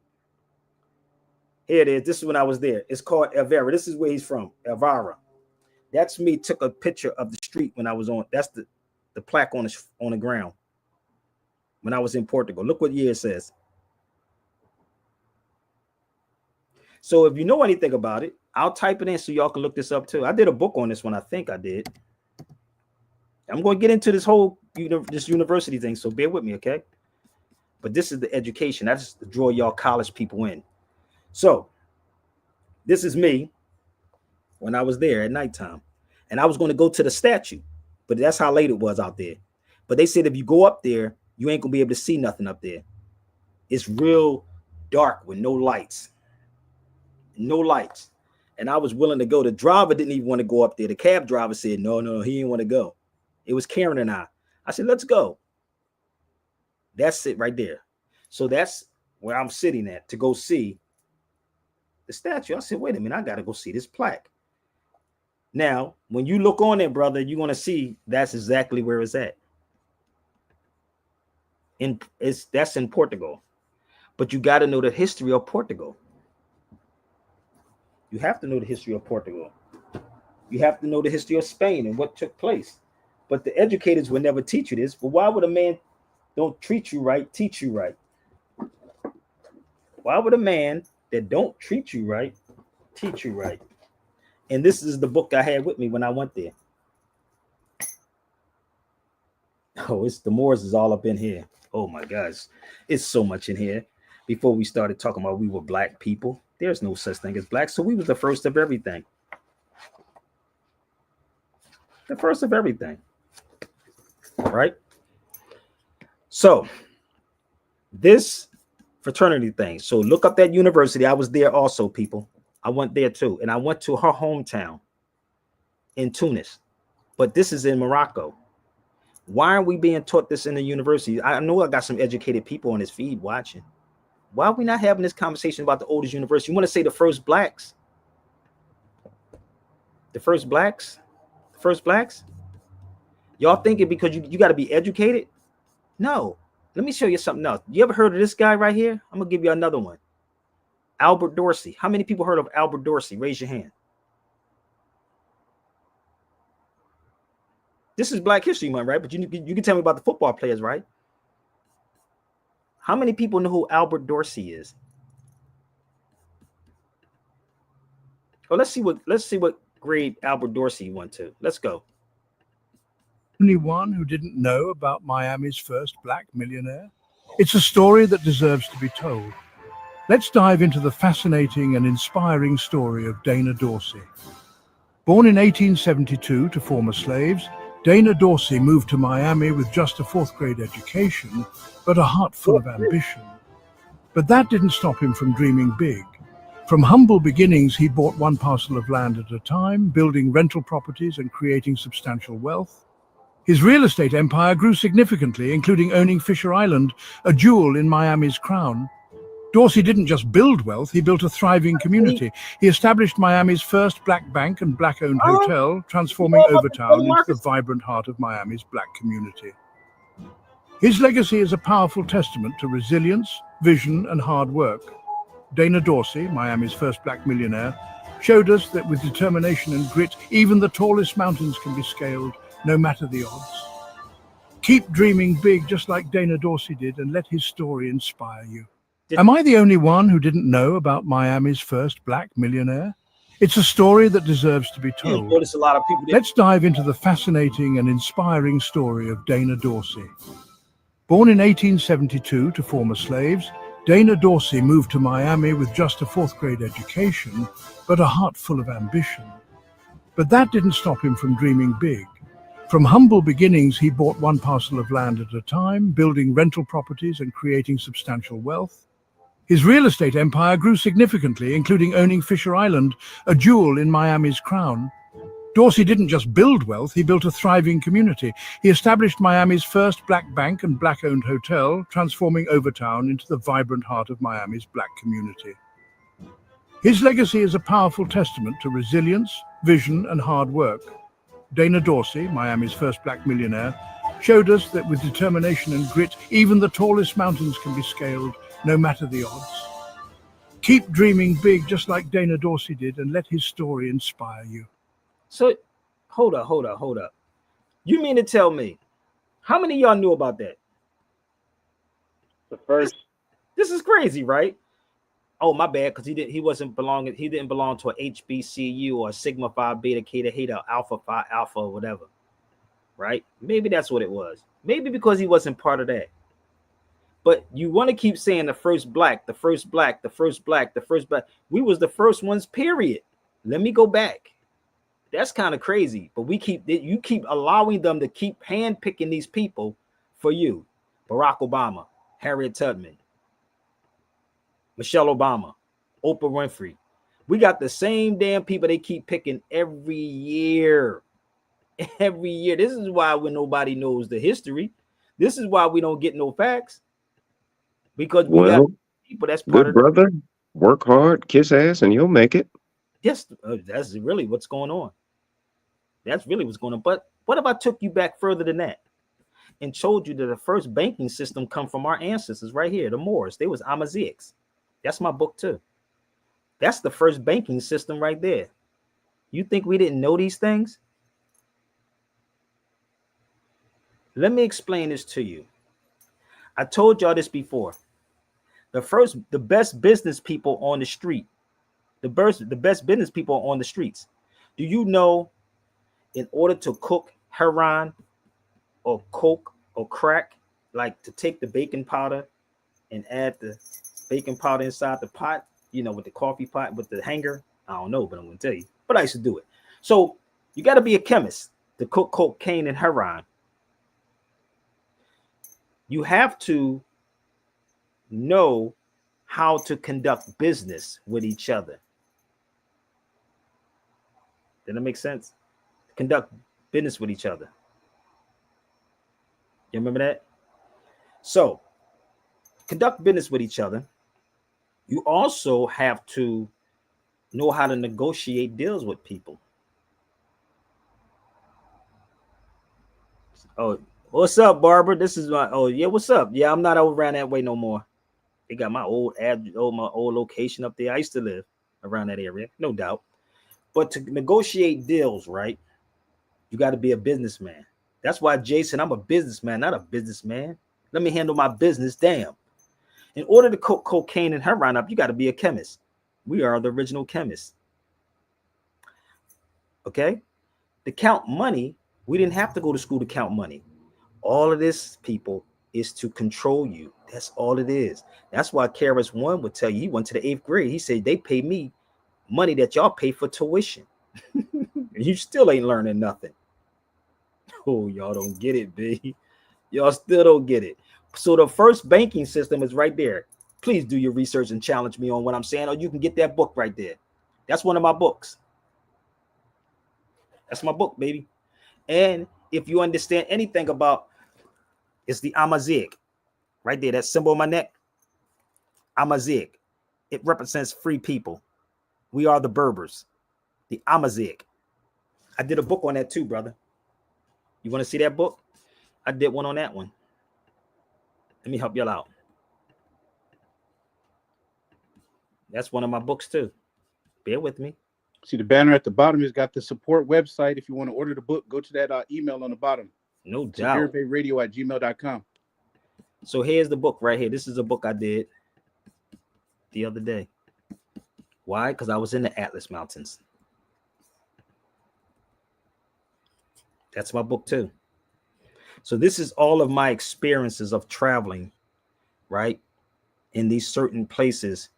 Here it is. This is when I was there. It's called Elvira. This is where he's from, Elvira. That's me. Took a picture of the street when I was on. That's the plaque on the ground when I was in Portugal. Look what year it says. So if you know anything about it, I'll type it in so y'all can look this up too. I did a book on this one. I think I did. I'm going to get into this whole this university thing, so bear with me, okay? But this is the education. That's to draw y'all college people in. So this is me when I was there at nighttime, and I was going to go to the statue, but that's how late it was out there. But they said if you go up there, you ain't gonna be able to see nothing up there. It's real dark with no lights. No lights. And I was willing to go. The driver didn't even want to go up there. The cab driver said, no, he didn't want to go. It was Karen and I. I said, let's go. That's it right there. So that's where I'm sitting at to go see the statue. I said, wait a minute, I got to go see this plaque. Now, when you look on it, brother, you're going to see that's exactly where it's at. That's in Portugal. But you got to know the history of Portugal. You have to know the history of Portugal. You have to know the history of Spain and what took place. But the educators will never teach you this. But why would a man don't treat you right teach you right? Why would a man that don't treat you right teach you right? And this is the book I had with me when I went there. Oh, it's the Moors is all up in here. Oh my gosh, it's so much in here. Before we started talking about we were black people, there's no such thing as black. So we was the first of everything. The first of everything. Right? So this fraternity thing. So look up that university. I was there also, people. I went there too. And I went to her hometown in Tunis. But this is in Morocco. Why aren't we being taught this in the university? I know I got some educated people on this feed watching. Why are we not having this conversation about the oldest university? You want to say the first blacks? The first blacks? The first blacks? Y'all thinking because you got to be educated? No. Let me show you something else. You ever heard of this guy right here? I'm going to give you another one. Albert Dorsey. How many people heard of Albert Dorsey? Raise your hand. This is Black History Month, right? But you can tell me about the football players, right? How many people know who Albert Dorsey is? Oh, let's see what grade Albert Dorsey went to. Let's go. Anyone who didn't know about Miami's first black millionaire? It's a story that deserves to be told. Let's dive into the fascinating and inspiring story of Dana Dorsey. Born in 1872 to former slaves, Dana Dorsey moved to Miami with just a fourth grade education, but a heart full of ambition. But that didn't stop him from dreaming big. From humble beginnings, he bought one parcel of land at a time, building rental properties and creating substantial wealth. His real estate empire grew significantly, including owning Fisher Island, a jewel in Miami's crown. Dorsey didn't just build wealth, he built a thriving community. He established Miami's first black bank and black-owned hotel, transforming Overtown into the vibrant heart of Miami's black community. His legacy is a powerful testament to resilience, vision, and hard work. Dana Dorsey, Miami's first black millionaire, showed us that with determination and grit, even the tallest mountains can be scaled, no matter the odds. Keep dreaming big, just like Dana Dorsey did, and let his story inspire you. Am I the only one who didn't know about Miami's first black millionaire? It's a story that deserves to be told. Notice a lot of people. Let's dive into the fascinating and inspiring story of Dana Dorsey. Born in 1872 to former slaves, Dana Dorsey moved to Miami with just a fourth grade education, but a heart full of ambition. But that didn't stop him from dreaming big. From humble beginnings, he bought one parcel of land at a time, building rental properties and creating substantial wealth. His real estate empire grew significantly, including owning Fisher Island, a jewel in Miami's crown. Dorsey didn't just build wealth, he built a thriving community. He established Miami's first black bank and black-owned hotel, transforming Overtown into the vibrant heart of Miami's black community. His legacy is a powerful testament to resilience, vision, and hard work. Dana Dorsey, Miami's first black millionaire, showed us that with determination and grit, even the tallest mountains can be scaled, no matter the odds. Keep dreaming big, just like Dana Dorsey did, and let his story inspire you. So, hold up. You mean to tell me, how many of y'all knew about that? The first. This is crazy, right? Oh, my bad, because he didn't belong to a HBCU or a Sigma Phi Beta Theta Alpha Phi Alpha or whatever. Right? Maybe that's what it was. Maybe because he wasn't part of that. But you want to keep saying the first black. We was the first ones, period. Let me go back. That's kind of crazy. But you keep allowing them to keep handpicking these people for you. Barack Obama, Harriet Tubman, Michelle Obama, Oprah Winfrey. We got the same damn people they keep picking every year. Every year. This is why when nobody knows the history, this is why we don't get no facts. Because we got people that's part of brother. Work hard, kiss ass, and you'll make it. Yes, that's really what's going on. That's really what's going on. But what if I took you back further than that and told you that the first banking system come from our ancestors right here, the Moors? They was Amazics. That's my book too. That's the first banking system right there. You think we didn't know these things? Let me explain this to you. I told y'all this before. The best business people on the street, the best business people on the streets. Do you know, in order to cook heroin or coke or crack, like to take the baking powder and add the baking powder inside the pot, with the coffee pot, with the hanger. I don't know, but I'm going to tell you. But I used to do it. So you got to be a chemist to cook cocaine and heroin. You have to know how to conduct business with each other. Did that make sense? Conduct business with each other. You remember that? So, conduct business with each other. You also have to know how to negotiate deals with people. Oh, what's up, Barbara? This is my. Oh, yeah, what's up? Yeah, I'm not over around that way no more. They got my old my old location up there. I used to live around that area, no doubt. But to negotiate deals, right? You got to be a businessman. That's why Jason, I'm a businessman, not a businessman. Let me handle my business. Damn. In order to cook cocaine and heroin up, you got to be a chemist. We are the original chemists. Okay? To count money, we didn't have to go to school to count money. All of this, people, is to control you. That's all it is. That's why Karis One would tell you, he went to the 8th grade. He said, they pay me money that y'all pay for tuition. You still ain't learning nothing. Oh, y'all don't get it, B. Y'all still don't get it. So the first banking system is right there. Please do your research and challenge me on what I'm saying, or you can get that book right there. That's one of my books. That's my book, baby. And if you understand anything about, it's the Amazigh right there, that symbol on my neck. Amazigh. It represents free people. We are the Berbers. The Amazigh. I did a book on that too, brother. You want to see that book? I did one on that one. Let me help y'all out. That's one of my books too. Bear with me. See the banner at the bottom has got the support website. If you want to order the book, go to that email on the bottom. No doubt. SuperiorPayRadio@gmail.com. So here's the book right here. This is a book I did the other day. Why? Because I was in the Atlas Mountains. That's my book too. So this is all of my experiences of traveling, right? In these certain places.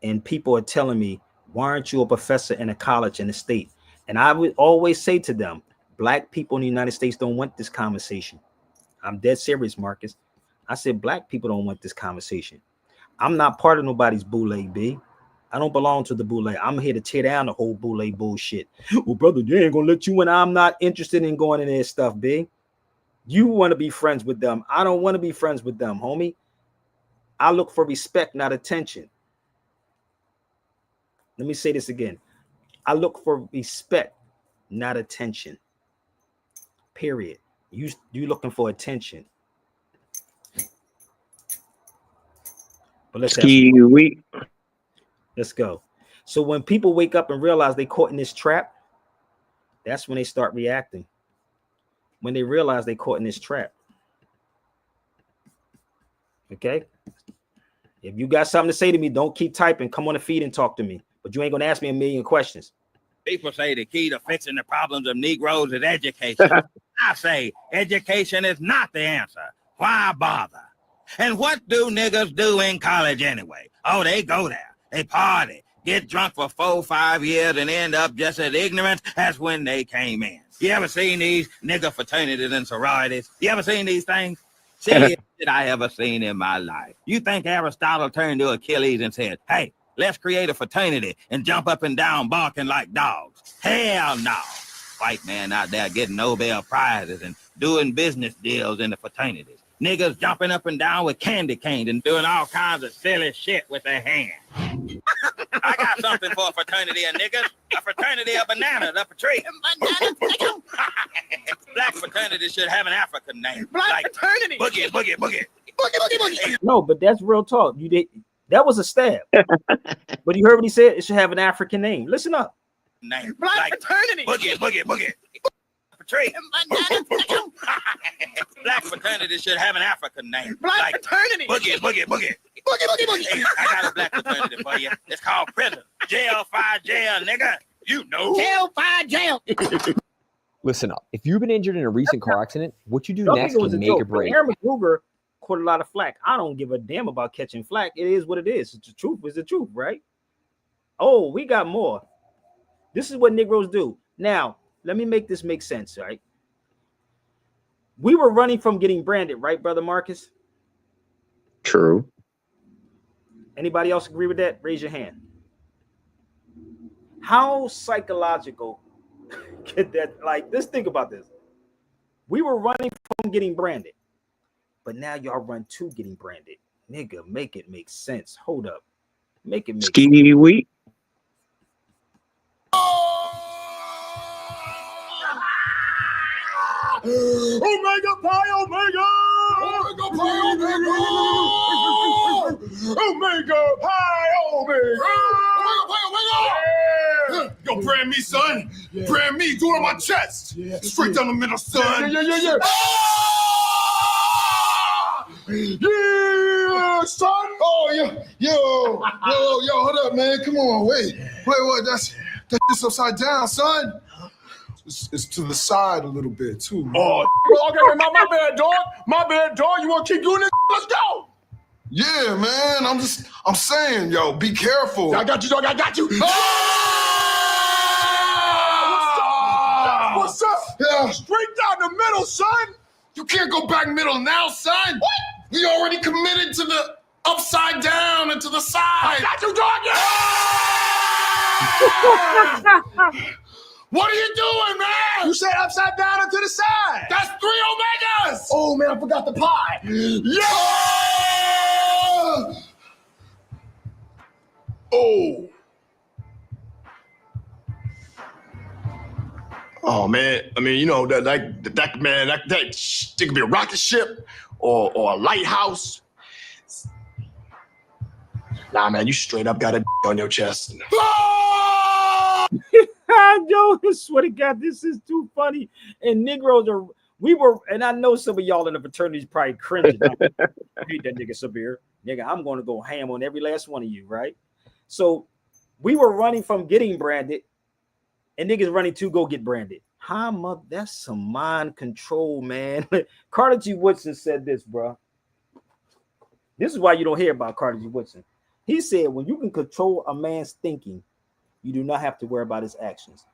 And people are telling me, why aren't you a professor in a college in the state? And I would always say to them, Black people in the United States don't want this conversation. I'm dead serious, Marcus. I said, Black people don't want this conversation. I'm not part of nobody's boule, B. I don't belong to the boule. I'm here to tear down the whole boule bullshit. Well, brother, they ain't gonna let you in. I'm not interested in going in their stuff, B. You want to be friends with them. I don't want to be friends with them, homie. I look for respect, not attention. Let me say this again. I look for respect, not attention. Period. You looking for attention. But let's go. So when people wake up and realize they caught in this trap, that's when they start reacting. When they realize they caught in this trap. Okay? If you got something to say to me, don't keep typing. Come on the feed and talk to me. But you ain't gonna ask me a million questions. People say the key to fixing the problems of Negroes is education. I say education is not the answer. Why bother? And what do niggas do in college anyway? Oh, they go there. They party, get drunk for 4-5 years, and end up just as ignorant as when they came in. You ever seen these nigger fraternities and sororities? You ever seen these things? Silliest shit I ever seen in my life. You think Aristotle turned to Achilles and said, hey, let's create a fraternity and jump up and down barking like dogs? Hell no. White man out there getting Nobel Prizes and doing business deals in the fraternities. Niggas jumping up and down with candy canes and doing all kinds of silly shit with their hands. I got something for a fraternity of niggas. A fraternity of bananas up a tree. Black fraternity should have an African name. Black like fraternity. Boogie, boogie, boogie. Boogie, boogie, boogie. No, but that's real talk. You did. That was a stab. But you heard what he said? It should have an African name. Listen up. Name. Black like fraternity. Boogie, boogie, boogie. Tree. Black fraternity should have an African name. Black like fraternity. Boogie, boogie, boogie. Boogie, boogie, boogie. I got a black fraternity for you. It's called prison. Jail, fire, jail, nigga. You know. Jail, fire, jail. Listen up. If you've been injured in a recent car accident, what you do next can make or break. Aaron McGruger caught a lot of flack. I don't give a damn about catching flack. It is what it is. It's the truth. It's the truth, right? Oh, we got more. This is what Negroes do. Now, let me make this make sense, right? We were running from getting branded, right, Brother Marcus? True. Anybody else agree with that? Raise your hand. How psychological could that, like, let's think about this. We were running from getting branded, but now y'all run to getting branded. Nigga, make it make sense. Hold up. Make it make sense. Ski week. Omega Pi Omega! Omega Pi Omega! Omega Pi Omega! Omega Pi Omega! Yeah. Yo, brand me, son. Yeah. Brand me, do it on my chest. Yeah. Straight down the middle, son. Yeah. Yeah, son. Oh, yo, hold up, man. Come on, wait, what? That's upside down, son. It's to the side a little bit too. Man. Oh, okay, my bad, dog. My bad, dog. You want to keep doing this? Let's go. Yeah, man. I'm saying, yo, be careful. I got you, dog. I got you. What's up? Yeah. Straight down the middle, son. You can't go back middle now, son. What? We already committed to the upside down and to the side. I got you, dog. Yeah. What are you doing, man? You said upside down and to the side. That's 3 omegas. Oh, man, I forgot the pie. Yeah! Oh. Oh, man. I mean, you know, that it could be a rocket ship or a lighthouse. Nah, man, you straight up got a on your chest. Yo, I swear to God, this is too funny. And Negroes are, and I know some of y'all in the fraternity is probably cringing. I hate that nigga Sabir. Nigga, I'm going to go ham on every last one of you, right? So we were running from getting branded, and niggas running to go get branded. That's some mind control, man. Carter G. Woodson said this, bro. This is why you don't hear about Carter G. Woodson. He said, when you can control a man's thinking, you do not have to worry about his actions.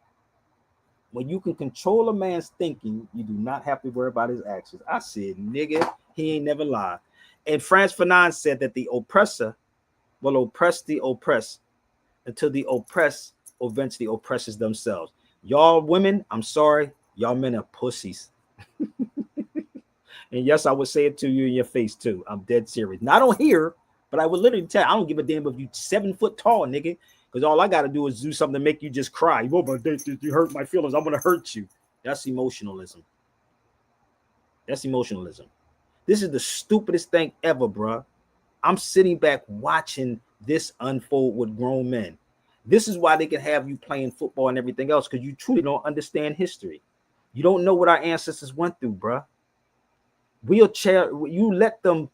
When you can control a man's thinking, you do not have to worry about his actions. I said, nigga, he ain't never lied. And Frantz Fanon said that the oppressor will oppress the oppressed until the oppressed eventually oppresses themselves. Y'all women, I'm sorry, y'all men are pussies. And yes, I would say it to you in your face too. I'm dead serious. Not on here, but I would literally tell you, I don't give a damn if you 7 foot tall, nigga. Because all I got to do is do something to make you just cry. Oh, but you hurt my feelings. I'm going to hurt you. That's emotionalism. That's emotionalism. This is the stupidest thing ever, bro. I'm sitting back watching this unfold with grown men. This is why they can have you playing football and everything else, because you truly don't understand history. You don't know what our ancestors went through, bro. You let them,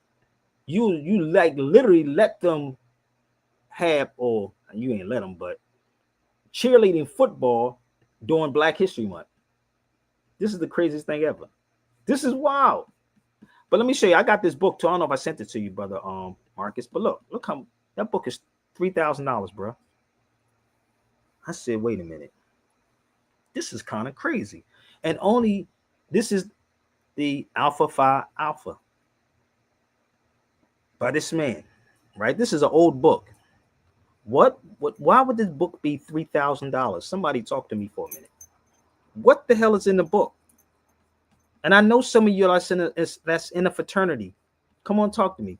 you like literally let them have, or you ain't let them, but cheerleading football during Black History Month. This is the craziest thing ever. This is wild. But let me show you. I got this book too. I don't know if I sent it to you, brother Marcus. But look how that book is $3,000, bro. I said, wait a minute. This is kind of crazy. And this is the Alpha Phi Alpha by this man, right? This is an old book. Why would this book be $3,000? Somebody talk to me for a minute. What the hell is in the book? And I know some of you that's in a fraternity. Come on, talk to me.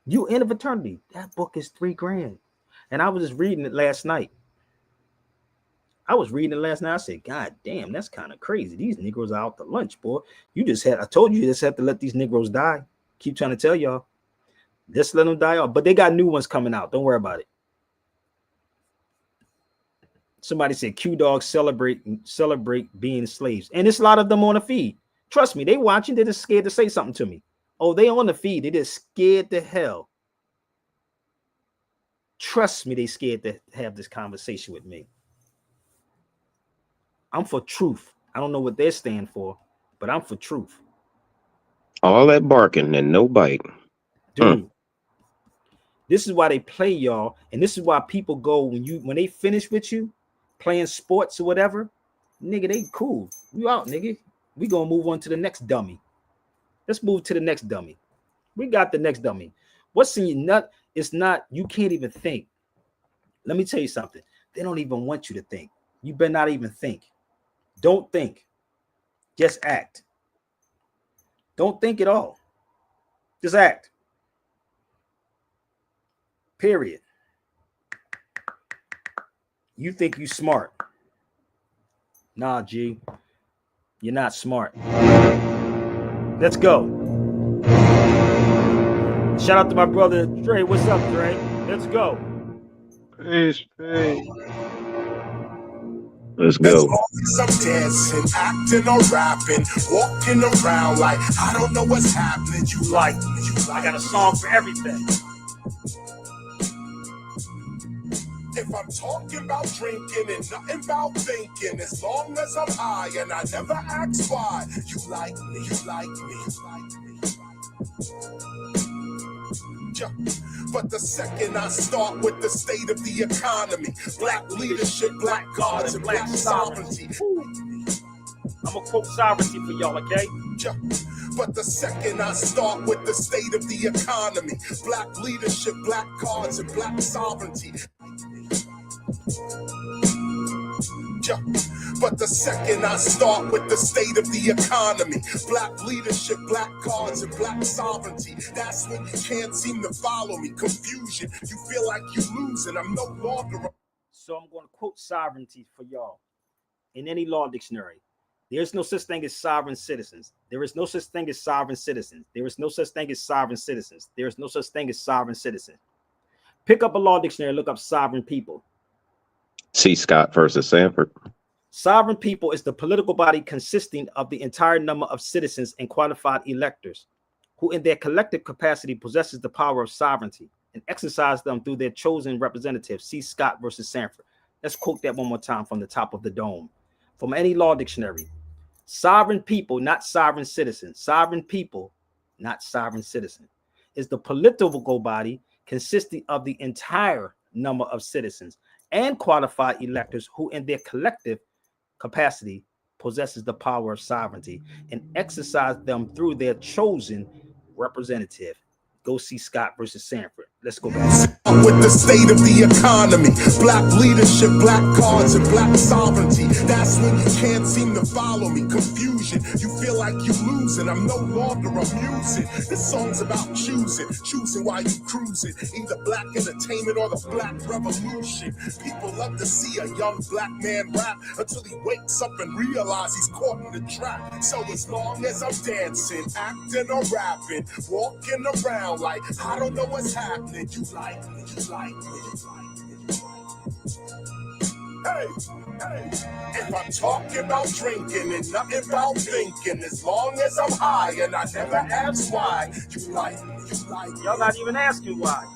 You in a fraternity. That book is $3,000. And I was just reading it last night. I said, God damn, that's kind of crazy. These Negroes are out to lunch, boy. I told you just have to let these Negroes die. Keep trying to tell y'all. Just let them die off. But they got new ones coming out. Don't worry about it. Somebody said Q Dogs celebrate being slaves. And it's a lot of them on the feed. Trust me, they watching. They're just scared to say something to me. Oh, they on the feed. They just scared to hell. Trust me, they scared to have this conversation with me. I'm for truth. I don't know what they stand for, but I'm for truth. All that barking and no biting. Dude. This is why they play y'all, and this is why people go when they finish with you playing sports or whatever, nigga, they cool. You out, nigga. We gonna move on to the next dummy. Let's move to the next dummy. We got the next dummy. What's in your nut? It's not, you can't even think. Let me tell you something. They don't even want you to think. You better not even think. Don't think. Just act. Don't think at all. Just act. Period. You think you smart. Nah, G. You're not smart. Let's go. Shout out to my brother Dre. What's up, Dre? Let's go. Peace, peace. Let's As go. long as I'm dancing, acting or rapping, walking around like I don't know what's happening. You like me, I got a song for everything. if I'm talking about drinking and nothing about thinking, as long as I'm high and I never ask why. You like me, you like me, you like me. Yeah. But the second I start with the state of the economy, black leadership, black gods, and black sovereignty. I'm gonna quote sovereignty for y'all, okay? Yeah. But the second I start with the state of the economy, black leadership, black cards, and black sovereignty. Yeah. But the second I start with the state of the economy, black leadership, black cards, and black sovereignty, that's when you can't seem to follow me. Confusion, you feel like you losing. I'm no longer. So I'm going to quote sovereignty for y'all. In any law dictionary, there's no such thing as sovereign citizens. There is no such thing as sovereign citizens. There is no such thing as sovereign citizens. There is no such thing as sovereign citizen. Pick up a law dictionary, look up sovereign people. C. Scott versus Sanford. Sovereign people is the political body consisting of the entire number of citizens and qualified electors who in their collective capacity possesses the power of sovereignty and exercise them through their chosen representatives. C. Scott versus Sanford. Let's quote that one more time from the top of the dome. From any law dictionary. Sovereign people, not sovereign citizens. Sovereign people, not sovereign citizen, is the political body consisting of the entire number of citizens and qualified electors who in their collective capacity possesses the power of sovereignty and exercise them through their chosen representative. Go see Scott versus Sanford. Let's go back. With the state of the economy, black leadership, black cards, and black sovereignty, that's when you can't seem to follow me. Confusion, you feel like you losing. I'm no longer amusing. This song's about choosing while you cruising, either black entertainment or the black revolution. People love to see a young black man rap until he wakes up and realizes he's caught in the trap. So as long as I'm dancing, acting or rapping, walking around like I don't know what's happening, you like me, you like me, you like me, you like me. Hey, if I'm talking about drinking and nothing about thinking, as long as I'm high and I never ask why, you like me, you like me. Y'all not even asking why.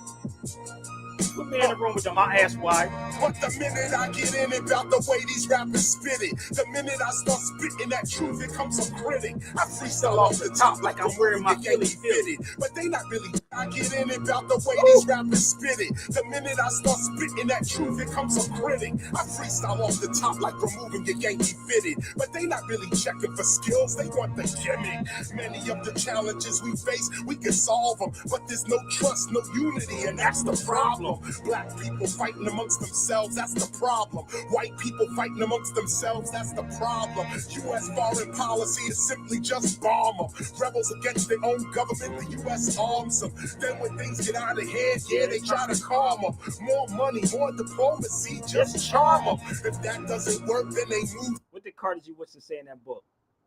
Put me in the room with them, I ask why. But the minute I get in about the way these rappers spit it, the minute I start spitting that truth, it comes some critic. I freestyle off the top like I'm wearing my Philly fitted. But they not really. I get in about the way these rappers spit it. The minute I start spitting that truth, it comes some critic. I freestyle off the top like removing your Yankee fitted. But they not really checking for skills, they want the gimmick. Many of the challenges we face, we can solve them. But there's no trust, no unity, and that's the problem. Black people fighting amongst themselves, that's the problem. White people fighting amongst themselves, that's the problem. U.S. foreign policy is simply just bomb them. Rebels against their own government, the U.S. arms them. Then when things get out of hand, yeah, they try to calm them. More money, more diplomacy, just charm them. If that doesn't work, then they move. What did Carter G. Woodson say in that book?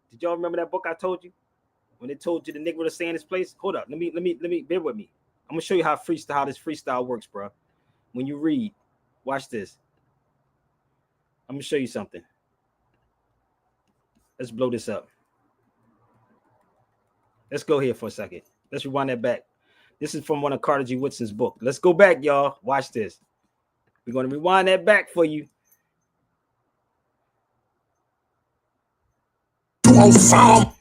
Did y'all remember that book I told you? When they told you the Negro to stay in his place? Hold up, let me bear with me. I'm gonna show you how this freestyle works, bro. When you read, watch this. I'm gonna show you something. Let's blow this up. Let's go here for a second. Let's rewind that back. This is from one of Carter G. Woodson's book. Let's go back, y'all. Watch this. We're gonna rewind that back for you.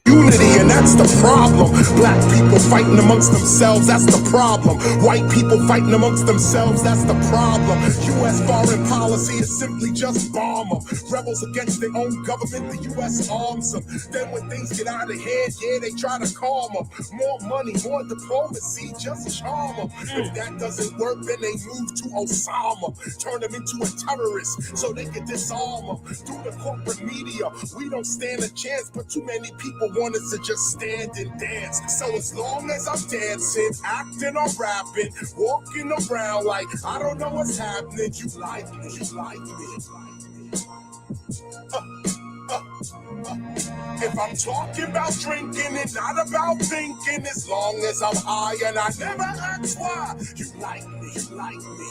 Unity, and that's the problem. Black people fighting amongst themselves, that's the problem. White people fighting amongst themselves, that's the problem. U.S. foreign policy is simply just bomb them. Rebels against their own government, the U.S. arms them. Then when things get out of hand, yeah, they try to calm them. More money, more diplomacy, just charm them. If that doesn't work, then they move to Osama. Turn them into a terrorist so they can disarm them. Through the corporate media, we don't stand a chance, but too many people want us to just stand and dance. So as long as I'm dancing, acting or rapping, walking around like I don't know what's happening, you like me, you like me. If I'm talking about drinking and not about thinking, as long as I'm high and I never ask why, you like me, you like me.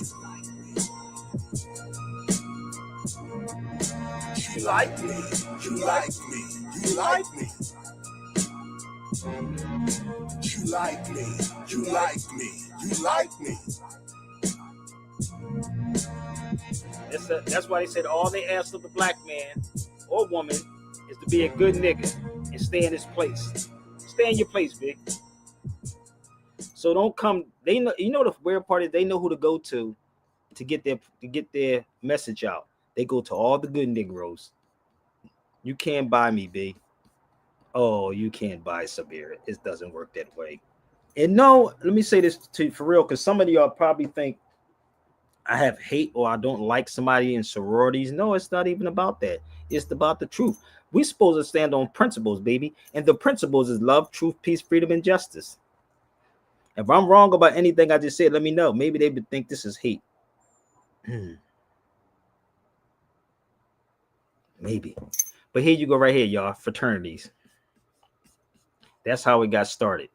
You like me, you like me, you like me. You like me, you like me, you like me. That's why they said all they ask of the black man or woman is to be a good nigga and stay in his place. Stay in your place, big. So don't come. They know. You know the weird part is they know who to go to get their message out. They go to all the good Negroes. You can't buy me, big. Oh, you can't buy Sabir. It doesn't work that way. And no, let me say this to you for real, because some of y'all probably think I have hate or I don't like somebody in sororities. No, it's not even about that. It's about the truth. We're supposed to stand on principles, baby. And the principles is love, truth, peace, freedom, and justice. If I'm wrong about anything I just said, let me know. Maybe they would think this is hate. Maybe. But here you go right here, y'all. Fraternities. That's how it got started.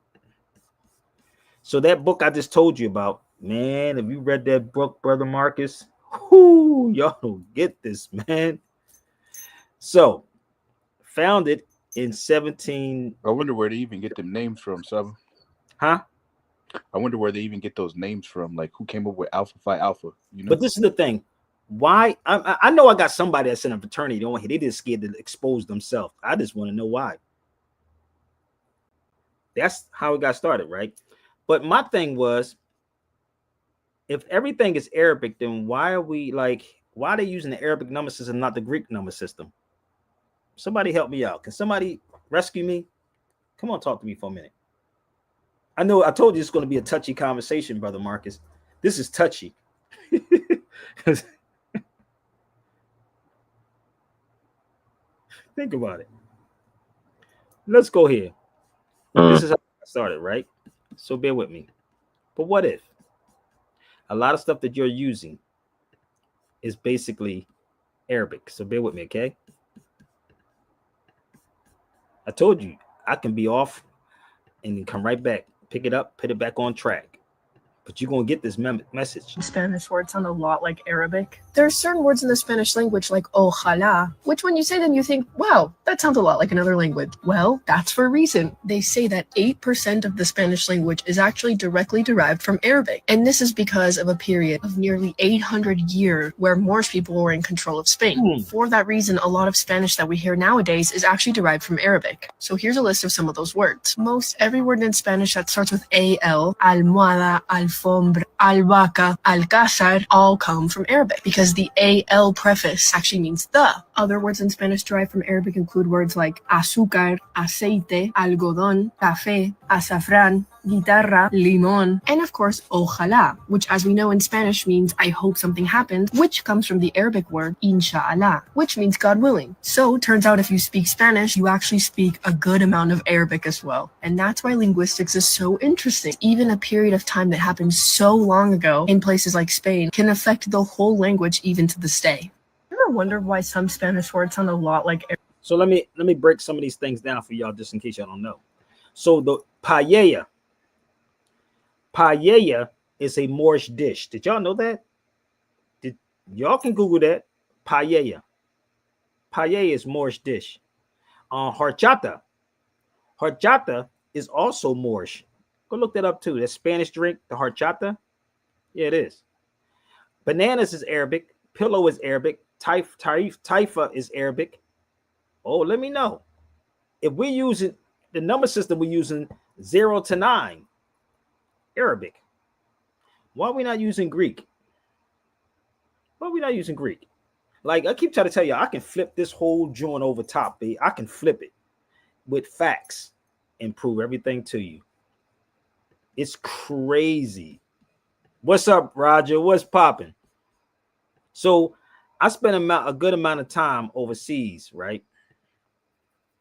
So that book I just told you about, man, if you read that book, Brother Marcus, y'all don't get this, man. So, founded in 17. I wonder where they even get them names from, Sub. Huh? I wonder where they even get those names from. Like, who came up with Alpha Phi Alpha? You know? But this is the thing. Why? I know I got somebody that's in a fraternity on here. They just scared to expose themselves. I just want to know why. That's how it got started, right? But my thing was, if everything is Arabic, then why are they using the Arabic number system, not the Greek number system? Somebody help me out. Can somebody rescue me? Come on, talk to me for a minute. I know I told you it's going to be a touchy conversation, Brother Marcus. This is touchy. Think about it. Let's go here. This is how I started, right? So bear with me. But what if a lot of stuff that you're using is basically Arabic? So bear with me, okay? I told you I can be off and then come right back, pick it up, put it back on track. But you're going to get this message. Spanish words sound a lot like Arabic. There are certain words in the Spanish language like ojalá, which when you say them, you think, wow, that sounds a lot like another language. Well, that's for a reason. They say that 8% of the Spanish language is actually directly derived from Arabic. And this is because of a period of nearly 800 years where Moorish people were in control of Spain. For that reason, a lot of Spanish that we hear nowadays is actually derived from Arabic. So here's a list of some of those words. Most every word in Spanish that starts with al, almohada, alfombra, albahaca, alcázar, all come from Arabic because the al preface actually means the. Other words in Spanish derived from Arabic include words like azúcar, aceite, algodón, café, azafrán, guitarra, limón, and of course, ojalá, which as we know in Spanish means I hope something happens, which comes from the Arabic word inshallah, which means God willing. So turns out if you speak Spanish, you actually speak a good amount of Arabic as well. And that's why linguistics is so interesting. Even a period of time that happened so long ago in places like Spain can affect the whole language even to this day. You ever wonder why some Spanish words sound a lot like Arabic? So let me break some of these things down for y'all just in case y'all don't know. So the paella is a Moorish dish. Did y'all know that? Y'all can Google that. Paella is Moorish dish. Horchata is also Moorish. Go look that up too. That Spanish drink, the horchata. Yeah, it is. Bananas is Arabic. Pillow is Arabic. Taifa is Arabic. Oh, let me know. If we're using the number system we're using 0 to 9, Arabic. Why are we not using Greek? Why are we not using Greek? Like I keep trying to tell you, I can flip this whole joint over top, babe. I can flip it with facts and prove everything to you. It's crazy. What's up, Roger? What's popping? So I spent a good amount of time overseas, right?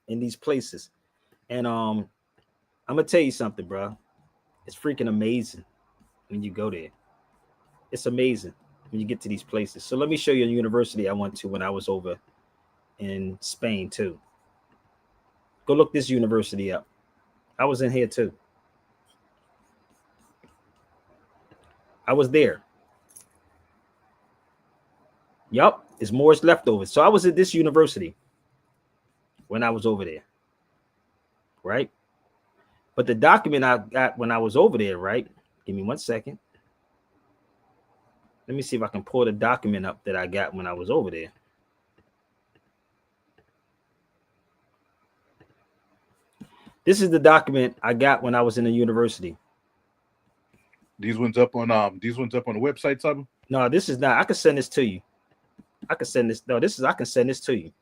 In these places. And I'm gonna tell you something, bro. It's freaking amazing when you go there. It's amazing when you get to these places. So let me show you a university I went to when I was over in Spain too. Go look this university up. I was in here too. I was there. Yup, it's Moore's leftovers. So I was at this university when I was over there, right? But the document I got when I was over there, right? Give me 1 second. Let me see if I can pull the document up that I got when I was over there. This is the document I got when I was in the university. These ones up on the website, Sabu? No, this is not. I can send this to you. I can send this. No, I can send this to you.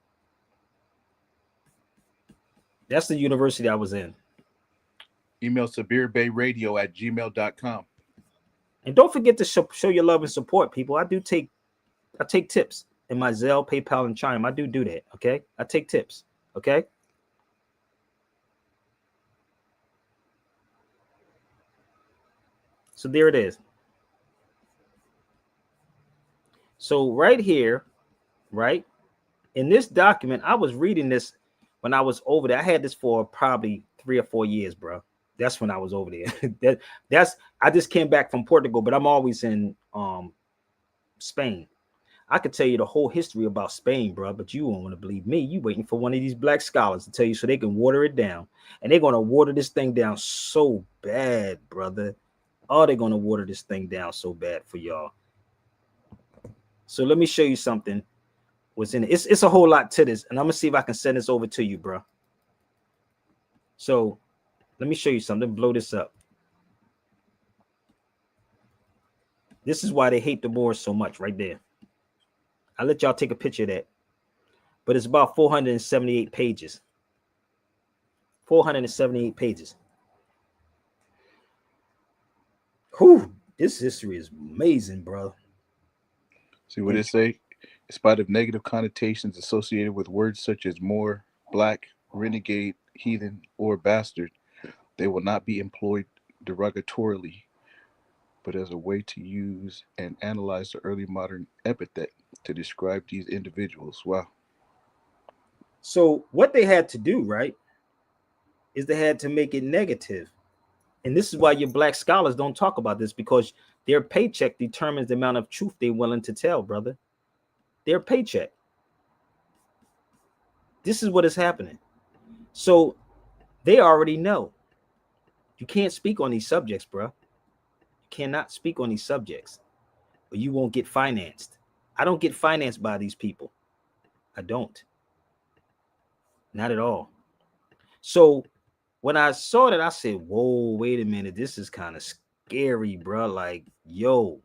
That's the university I was in. Email SabirBayRadio@gmail.com. And don't forget to show your love and support, people. I take tips in my Zelle, PayPal, and Chime. I do that. Okay, I take tips. Okay. So there it is. So right here, right in this document, I was reading this when I was over there. I had this for probably 3 or 4 years, bro. That's when I was over there. I just came back from Portugal, but I'm always in Spain. I could tell you the whole history about Spain, bro, but you won't want to believe me. You waiting for one of these black scholars to tell you so they can water it down. And they're going to water this thing down so bad, brother. Oh, they're going to water this thing down so bad for y'all. So let me show you something. What's in it? It's a whole lot to this, and I'm going to see if I can send this over to you, bro. So let me show you something. Blow this up. This is why they hate the Moors so much right there. I'll let y'all take a picture of that. But it's about 478 pages. 478 pages. Whew, this history is amazing, bro. See what it say? In spite of negative connotations associated with words such as Moor, black, renegade, heathen, or bastard, they will not be employed derogatorily, but as a way to use and analyze the early modern epithet to describe these individuals. Wow. So what they had to do, right, is they had to make it negative. And this is why your black scholars don't talk about this, because their paycheck determines the amount of truth they're willing to tell, brother. Their paycheck. This is what is happening. So they already know. You can't speak on these subjects, bro. You cannot speak on these subjects, or you won't get financed. I don't get financed by these people. I don't. Not at all. So when I saw that, I said, whoa, wait a minute. This is kind of scary, bro. Like, yo.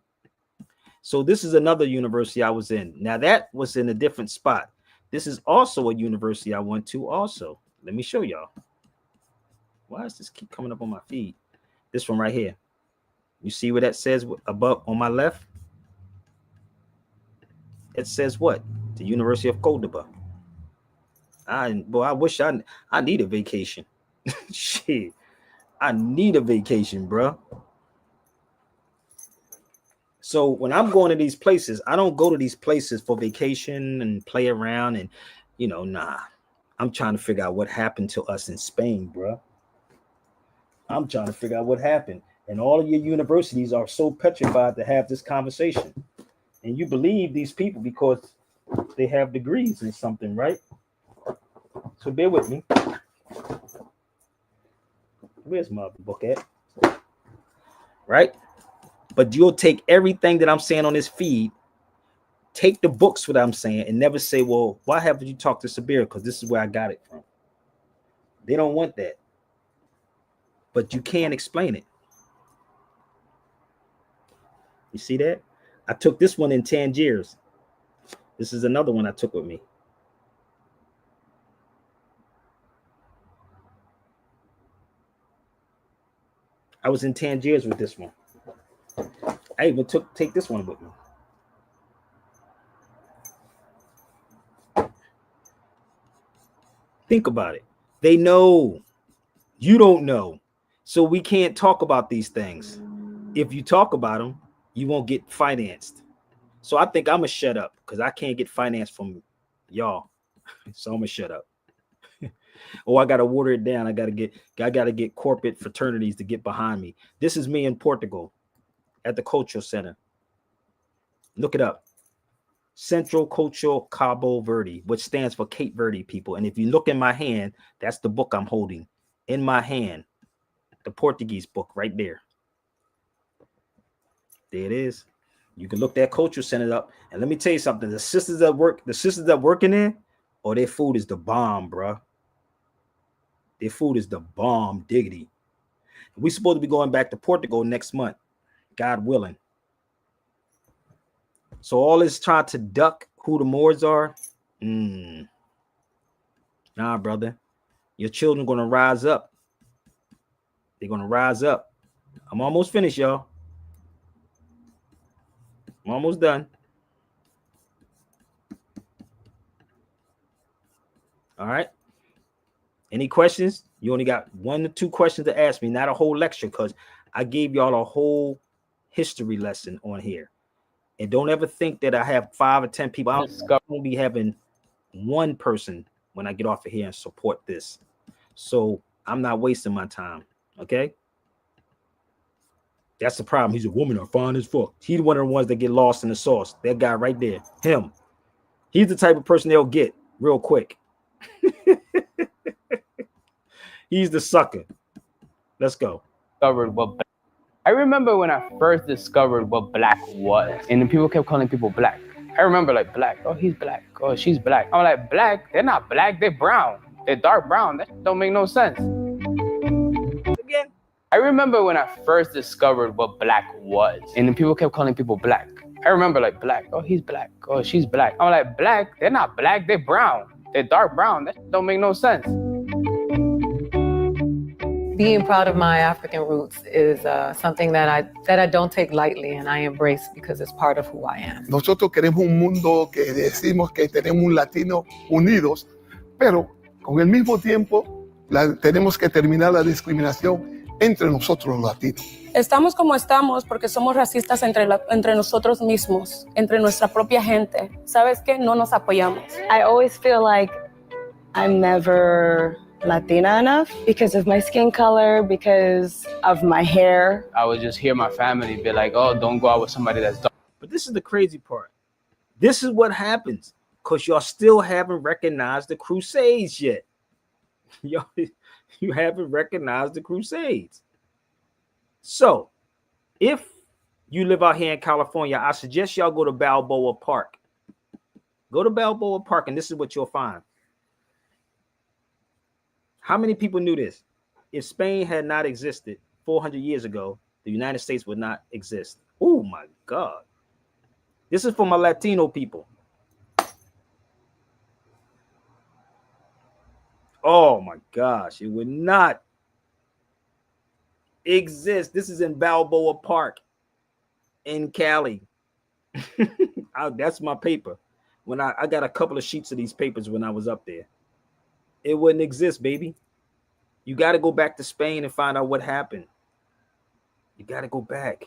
So this is another university I was in. Now that was in a different spot. This is also a university I went to also. Let me show y'all. Why does this keep coming up on my feed? This one right here. You see what that says above on my left? It says what? The University of Cordoba. I wish I need a vacation. Shit. I need a vacation, bro. So when I'm going to these places, I don't go to these places for vacation and play around and, nah. I'm trying to figure out what happened to us in Spain, bro. I'm trying to figure out what happened. And all of your universities are so petrified to have this conversation. And you believe these people because they have degrees in something, right? So bear with me. Where's my book at? Right? But you'll take everything that I'm saying on this feed, take the books, what I'm saying, and never say, well, why haven't you talked to Sabir? Because this is where I got it from. They don't want that. but you can't explain it. You see that? I took this one in Tangiers. This is another one I took with me. I was in Tangiers with this one. I even take this one with me. Think about it. They know. You don't know. So we can't talk about these things. If you talk about them, you won't get financed. So I think I'm going to shut up because I can't get financed from y'all. So I'm going to shut up. Oh, I got to water it down. I got to get corporate fraternities to get behind me. This is me in Portugal at the Cultural Center. Look it up. Central Cultural Cabo Verde, which stands for Cape Verde people. And if you look in my hand, that's the book I'm holding in my hand. The Portuguese book right there. There it is. You can look that Cultural Center up. And let me tell you something. The sisters that working there, oh, their food is the bomb, bro. Their food is the bomb diggity. We're supposed to be going back to Portugal next month, God willing. So all this trying to duck who the Moors are. Nah, brother. Your children going to rise up. They're going to rise up. I'm almost finished, y'all. I'm almost done. All right. Any questions? You only got 1 or 2 questions to ask me, not a whole lecture, because I gave y'all a whole history lesson on here. And don't ever think that I have 5 or 10 people. I'm going to be having 1 person when I get off of here and support this. So I'm not wasting my time. Okay. That's the problem. He's a woman are fine as fuck. He's one of the ones that get lost in the sauce. That guy right there. Him. He's the type of person they'll get real quick. He's the sucker. Let's go. I remember when I first discovered what black was, and then people kept calling people black. I remember like black. Oh, he's black. Oh, she's black. I'm like, black? They're not black. They're brown. They're dark brown. That don't make no sense. Again. I remember when I first discovered what black was, and then people kept calling people black. I remember like black. Oh, he's black. Oh, she's black. I'm like, black? They're not black. They're brown. They're dark brown. That don't make no sense. Being proud of my African roots is something that I don't take lightly, and I embrace because it's part of who I am. Nosotros queremos un mundo que decimos que tenemos un latino unidos, pero con el mismo tiempo tenemos que terminar la discriminación entre nosotros los latinos. Estamos como estamos porque somos racistas entre nosotros mismos, entre nuestra propia gente. ¿Sabes qué? No nos apoyamos. I always feel like I'm never Latina enough because of my skin color, because of my hair. I would just hear my family be like, oh, don't go out with somebody that's dark. But this is the crazy part. This is what happens because y'all still haven't recognized the Crusades yet. You haven't recognized the Crusades. So if you live out here in California, I suggest y'all go to Balboa Park. Go to Balboa Park, and this is what you'll find. How many people knew this? If Spain had not existed 400 years ago, the United States would not exist. Oh my God. This is for my Latino people. Oh my gosh, it would not exist. This is in Balboa Park in Cali. That's my paper. When I got a couple of sheets of these papers when I was up there. It wouldn't exist, baby. You got to go back to Spain and find out what happened. You got to go back.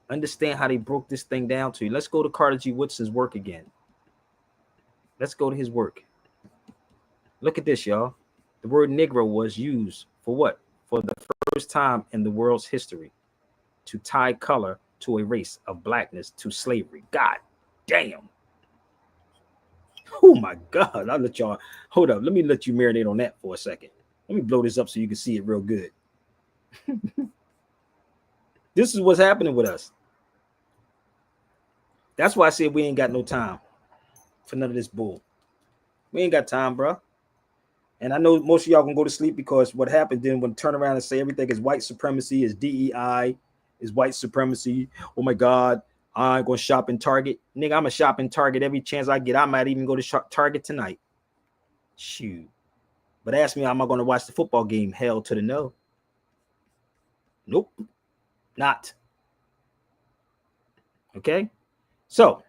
Understand how they broke this thing down to you. Let's go to Carter G. Woodson's work again. Let's go to his work. Look at this, y'all. The word Negro was used for what? For the first time in the world's history to tie color to a race of blackness to slavery. God damn. Oh my God. I'll let y'all hold up. Let me let you marinate on that for a second. Let me blow this up so you can see it real good. This is what's happening with us. That's why I said we ain't got no time for none of this bull. We ain't got time, bro. And I know most of y'all gonna go to sleep because what happened then when turn around and say everything is white supremacy, is DEI, is white supremacy. Oh my God, I'm gonna shop in Target. Nigga, I'm a shop in Target every chance I get. I might even go to Target tonight. Shoot. But ask me, am I gonna watch the football game? Hell to the no. Nope, not. Okay, so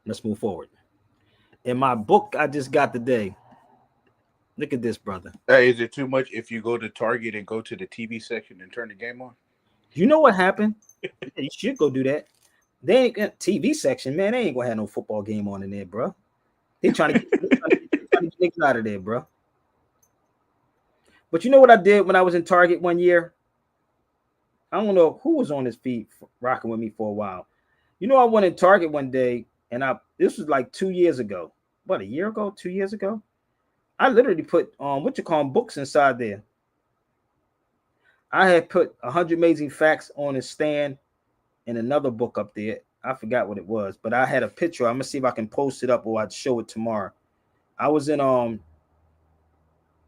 let's move forward. In my book I just got today, look at this, brother. Hey, is it too much if you go to Target and go to the TV section and turn the game on? You know what happened? Yeah, you should go do that. They ain't got TV section, man. They ain't gonna have no football game on in there, bro. They trying to get niggas out of there, bro. But you know what I did when I was in Target one year? I don't know who was on his feet rocking with me for a while. You know, I went in Target one day, and this was like 2 years ago. What, a year ago? 2 years ago? I literally put what you call them, books inside there. I had put 100 Amazing Facts on a stand and another book up there. I forgot what it was, but I had a picture. I'm gonna see if I can post it up or I'd show it tomorrow. I was in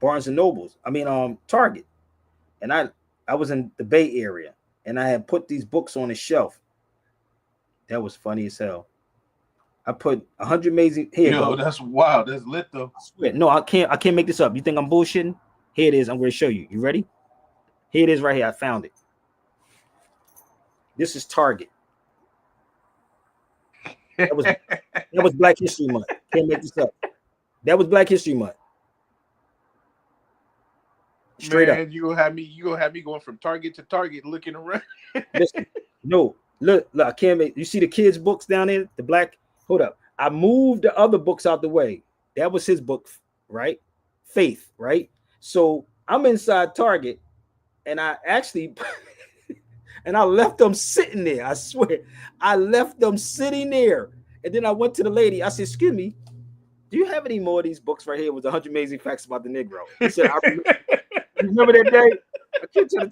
Barnes and Nobles. I mean Target, and I was in the Bay Area, and I had put these books on a shelf. That was funny as hell. I put 100 Amazing. Here you go. That's wild. That's lit though. I swear. No, I can't make this up. You think I'm bullshitting? Here it is. I'm going to show you. You ready? Here it is right here. I found it. This is Target. That was Black History Month. Can't make this up. That was Black History Month. Straight Man, up. you gonna have me going from Target to Target looking around. Listen, no, look, I can't make. You see the kids' books down there? The black. Hold up. I moved the other books out the way. That was his book, right? Faith, right? So I'm inside Target, and I actually, and I left them sitting there. I swear, I left them sitting there. And then I went to the lady. I said, "Excuse me, do you have any more of these books right here with 100 Amazing Facts about the Negro?" He said, "I remember that day." I can't tell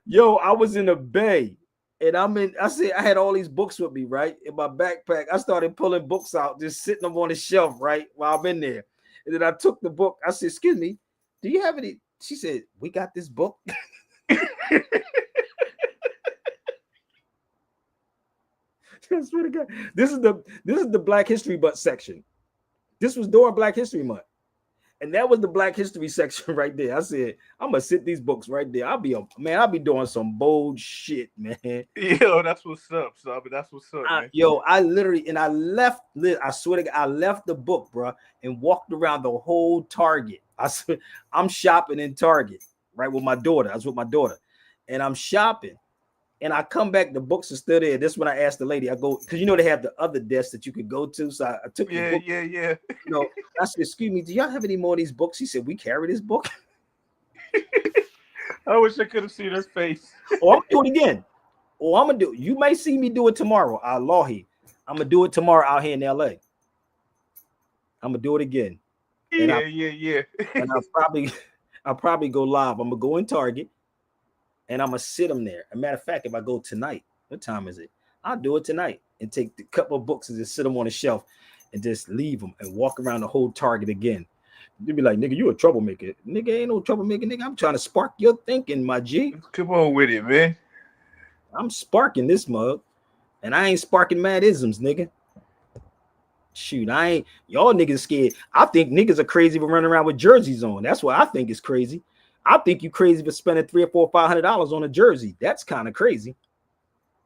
Yo, I was in the Bay, and I said I had all these books with me, right? In my backpack. I started pulling books out, just sitting them on the shelf, right? While I'm in there. And then I took the book. I said, "Excuse me, do you have any?" She said, "We got this book." I swear to God. This is the Black History Month section. This was during Black History Month. And that was the Black History section right there. I said, I'm gonna sit these books right there. I'll be doing some bold shit, man. Yo, that's what's up, son. That's what's up, man. Yo, I swear to God, I left the book, bro, and walked around the whole Target. I'm shopping in Target, right, with my daughter. I was with my daughter, and I'm shopping. And I come back, the books are still there. This when I asked the lady, I go, because you know they have the other desk that you could go to. So I took the book. Yeah. You know, I said, "Excuse me, do y'all have any more of these books?" He said, "We carry this book." I wish I could have seen her face. Oh, I'm gonna do it again. Oh, I'm gonna do it. You may see me do it tomorrow. Allahi. I'm gonna do it tomorrow out here in LA. I'm gonna do it again. Yeah. And I'll probably go live. I'm gonna go in Target. And I'm gonna sit them there. As a matter of fact, if I go tonight, what time is it? I'll do it tonight and take a couple of books and just sit them on the shelf and just leave them and walk around the whole Target again. You'll be like, "Nigga, you a troublemaker." Nigga, ain't no troublemaker, nigga. I'm trying to spark your thinking, my G. Come on with it, man. I'm sparking this mug, and I ain't sparking mad isms, nigga. Shoot, y'all niggas scared. I think niggas are crazy for running around with jerseys on. That's what I think is crazy. I think you crazy for spending $300 or $400 on a jersey. That's kind of crazy.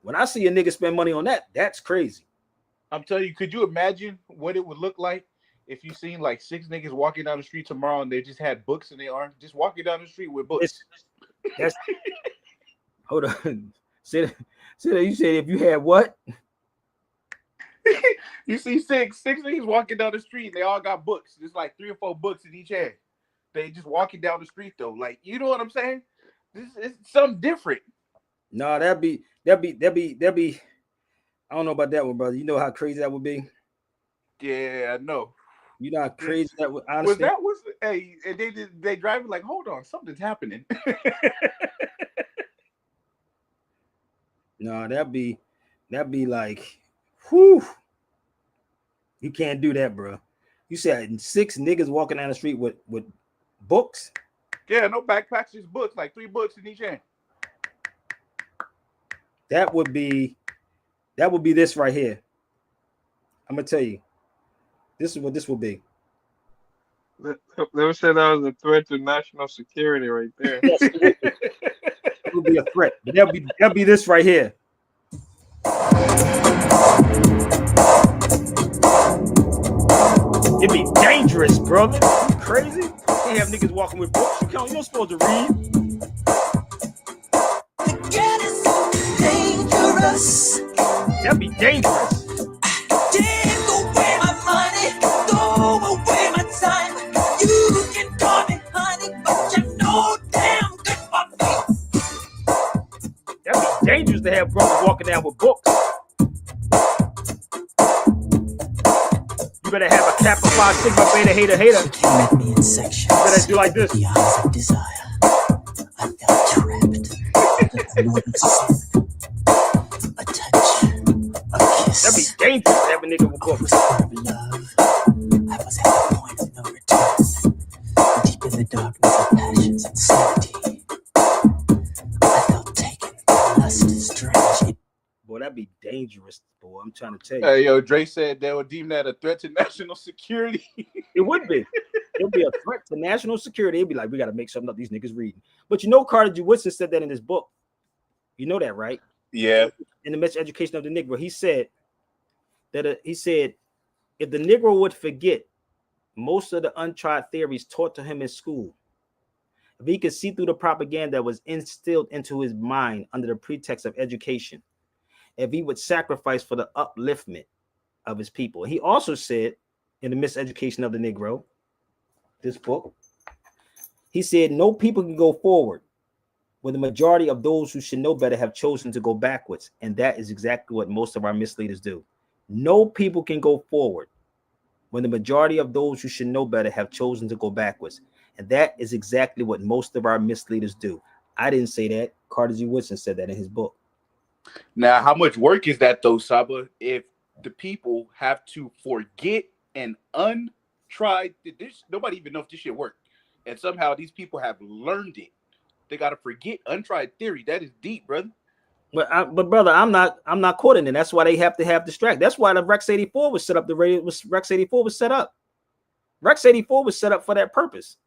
When I see a nigga spend money on that, that's crazy. I'm telling you, could you imagine what it would look like if you seen like 6 niggas walking down the street tomorrow and they just had books in their arms, just walking down the street with books? That's hold on. Say that you said if you had what? You see six niggas walking down the street and they all got books. There's like 3 or 4 books in each hand. They just walking down the street though. Like, you know what I'm saying? This is something different. No, that'd be. I don't know about that one, brother. You know how crazy that would be? Yeah, I know. You know how crazy that would honestly. Hey, and they driving like, hold on, something's happening. No, that'd be like, whew. You can't do that, bro. You said 6 niggas walking down the street with books. Yeah, no backpacks, just books, like 3 books in each hand. That would be this right here. I'm gonna tell you. This is what this will be. They would say that was a threat to national security right there. Yes, it would be a threat. But that'll be this right here. It'd be dangerous, brother. You crazy? You can't have niggas walking with books. You're supposed to read. Dangerous. That'd be dangerous. Take away my money, throw away my time. You can call me honey, but you know damn good for me. That'd be dangerous to have brothers walking down with books. You better have a Kappa Phi Sigma Beta hater. You better do like this. The eyes of desire. I felt trapped. The Lord of sin. A touch, a kiss. That'd be dangerous to have a nigga with books. Love. I was at the point of no return. Deep in the darkness of passion's insanity. I felt taken. Lust is strange. Boy, that'd be dangerous, boy. I'm trying to tell you. Hey, yo, Dre said they would deem that a threat to national security. It would be. It would be a threat to national security. It'd be like, we got to make something up. These niggas reading. But you know, Carter G. Woodson said that in his book. You know that, right? Yeah. In the Miseducation of the Negro, he said that if the Negro would forget most of the untried theories taught to him in school, if he could see through the propaganda that was instilled into his mind under the pretext of education, if he would sacrifice for the upliftment of his people. He also said in the Miseducation of the Negro, this book, he said, no people can go forward when the majority of those who should know better have chosen to go backwards. And that is exactly what most of our misleaders do. No people can go forward when the majority of those who should know better have chosen to go backwards. And that is exactly what most of our misleaders do. I didn't say that. Carter G. Woodson said that in his book. Now, how much work is that, though, Saba? If the people have to forget an untried, nobody even knows if this shit worked. And somehow these people have learned it. They got to forget untried theory. That is deep, brother. But brother, I'm not quoting it. That's why they have to have distract. That's why the Rex 84 was set up. Rex 84 was set up. Rex 84 was set up for that purpose.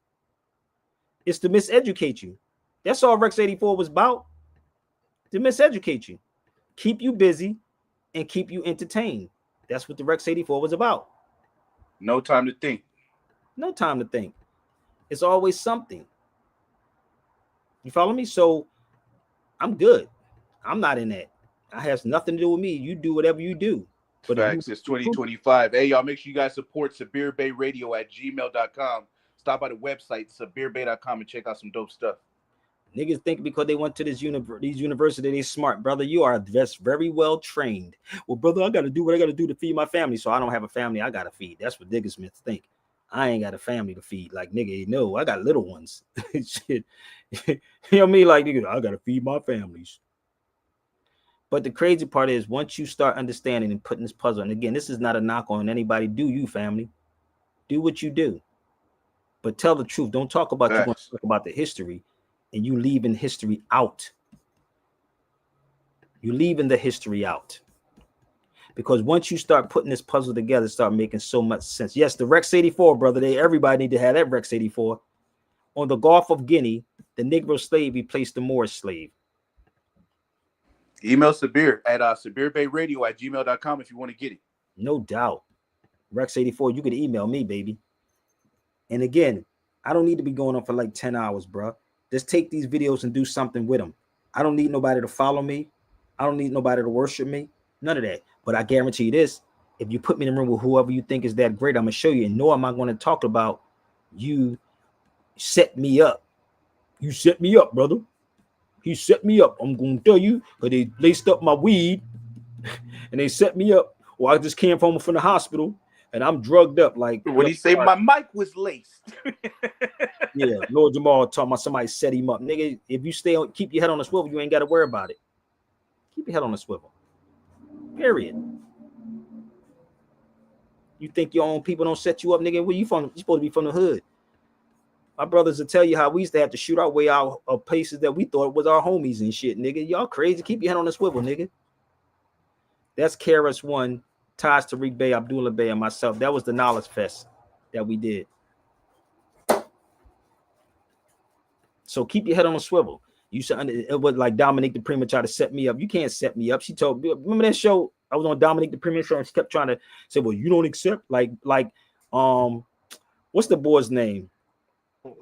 It's to miseducate you. That's all Rex 84 was about. To miseducate you, keep you busy, and keep you entertained. That's what the Rex 84 was about. No time to think. No time to think. It's always something. You follow me? So I'm good. I'm not in that. It has nothing to do with me. You do whatever you do. But facts, it's 2025. Hey, y'all, make sure you guys support SabirBayRadio@gmail.com. Stop by the website, SabirBay.com, and check out some dope stuff. Niggas think because they went to these university, they smart, brother. You are just very well trained. Well, brother, I got to do what I got to do to feed my family. So I don't have a family I got to feed. That's what niggas Smith think. I ain't got a family to feed. Like, nigga, no, I got little ones. Shit. You know what I mean? Like, nigga, I got to feed my families. But the crazy part is once you start understanding and putting this puzzle, and again, this is not a knock on anybody. Do you, family? Do what you do. But tell the truth. Don't talk about you want to talk about the history and you leaving history out. You leaving the history out. Because once you start putting this puzzle together, start making so much sense. Yes, the Rex 84, brother, everybody need to have that Rex 84. On the Gulf of Guinea, the Negro slave replaced the Moorish slave. Email Sabir at SabirBayRadio@gmail.com if you want to get it. No doubt. Rex 84, you can email me, baby. And again, I don't need to be going on for like 10 hours, bro. Just take these videos and do something with them. I don't need nobody to follow me. I don't need nobody to worship me. None of that. But I guarantee you this, if you put me in the room with whoever you think is that great, I'm going to show you. And nor am I going to talk about you set me up. You set me up, brother. He set me up. I'm going to tell you, because they laced up my weed and they set me up. Or I just came from the hospital and I'm drugged up. Like, when he say my mic was laced. Yeah, Lord Jamal talking about somebody set him up. Nigga, if you stay on, keep your head on the swivel, you ain't got to worry about it. Keep your head on the swivel. Period. You think your own people don't set you up, nigga? Where you from? You supposed to be from the hood. My brothers will tell you how we used to have to shoot our way out of places that we thought was our homies and shit, nigga. Y'all crazy. Keep your head on the swivel, nigga. That's KRS-One, Taj Tariq Bey, Abdullah Bey, and myself. That was the knowledge fest that we did. So keep your head on a swivel. You said it was like Dominique the Prima tried to set me up. You can't set me up. She told me, remember that show? I was on Dominique the Prima show, and she kept trying to say, well, you don't accept like what's the boy's name?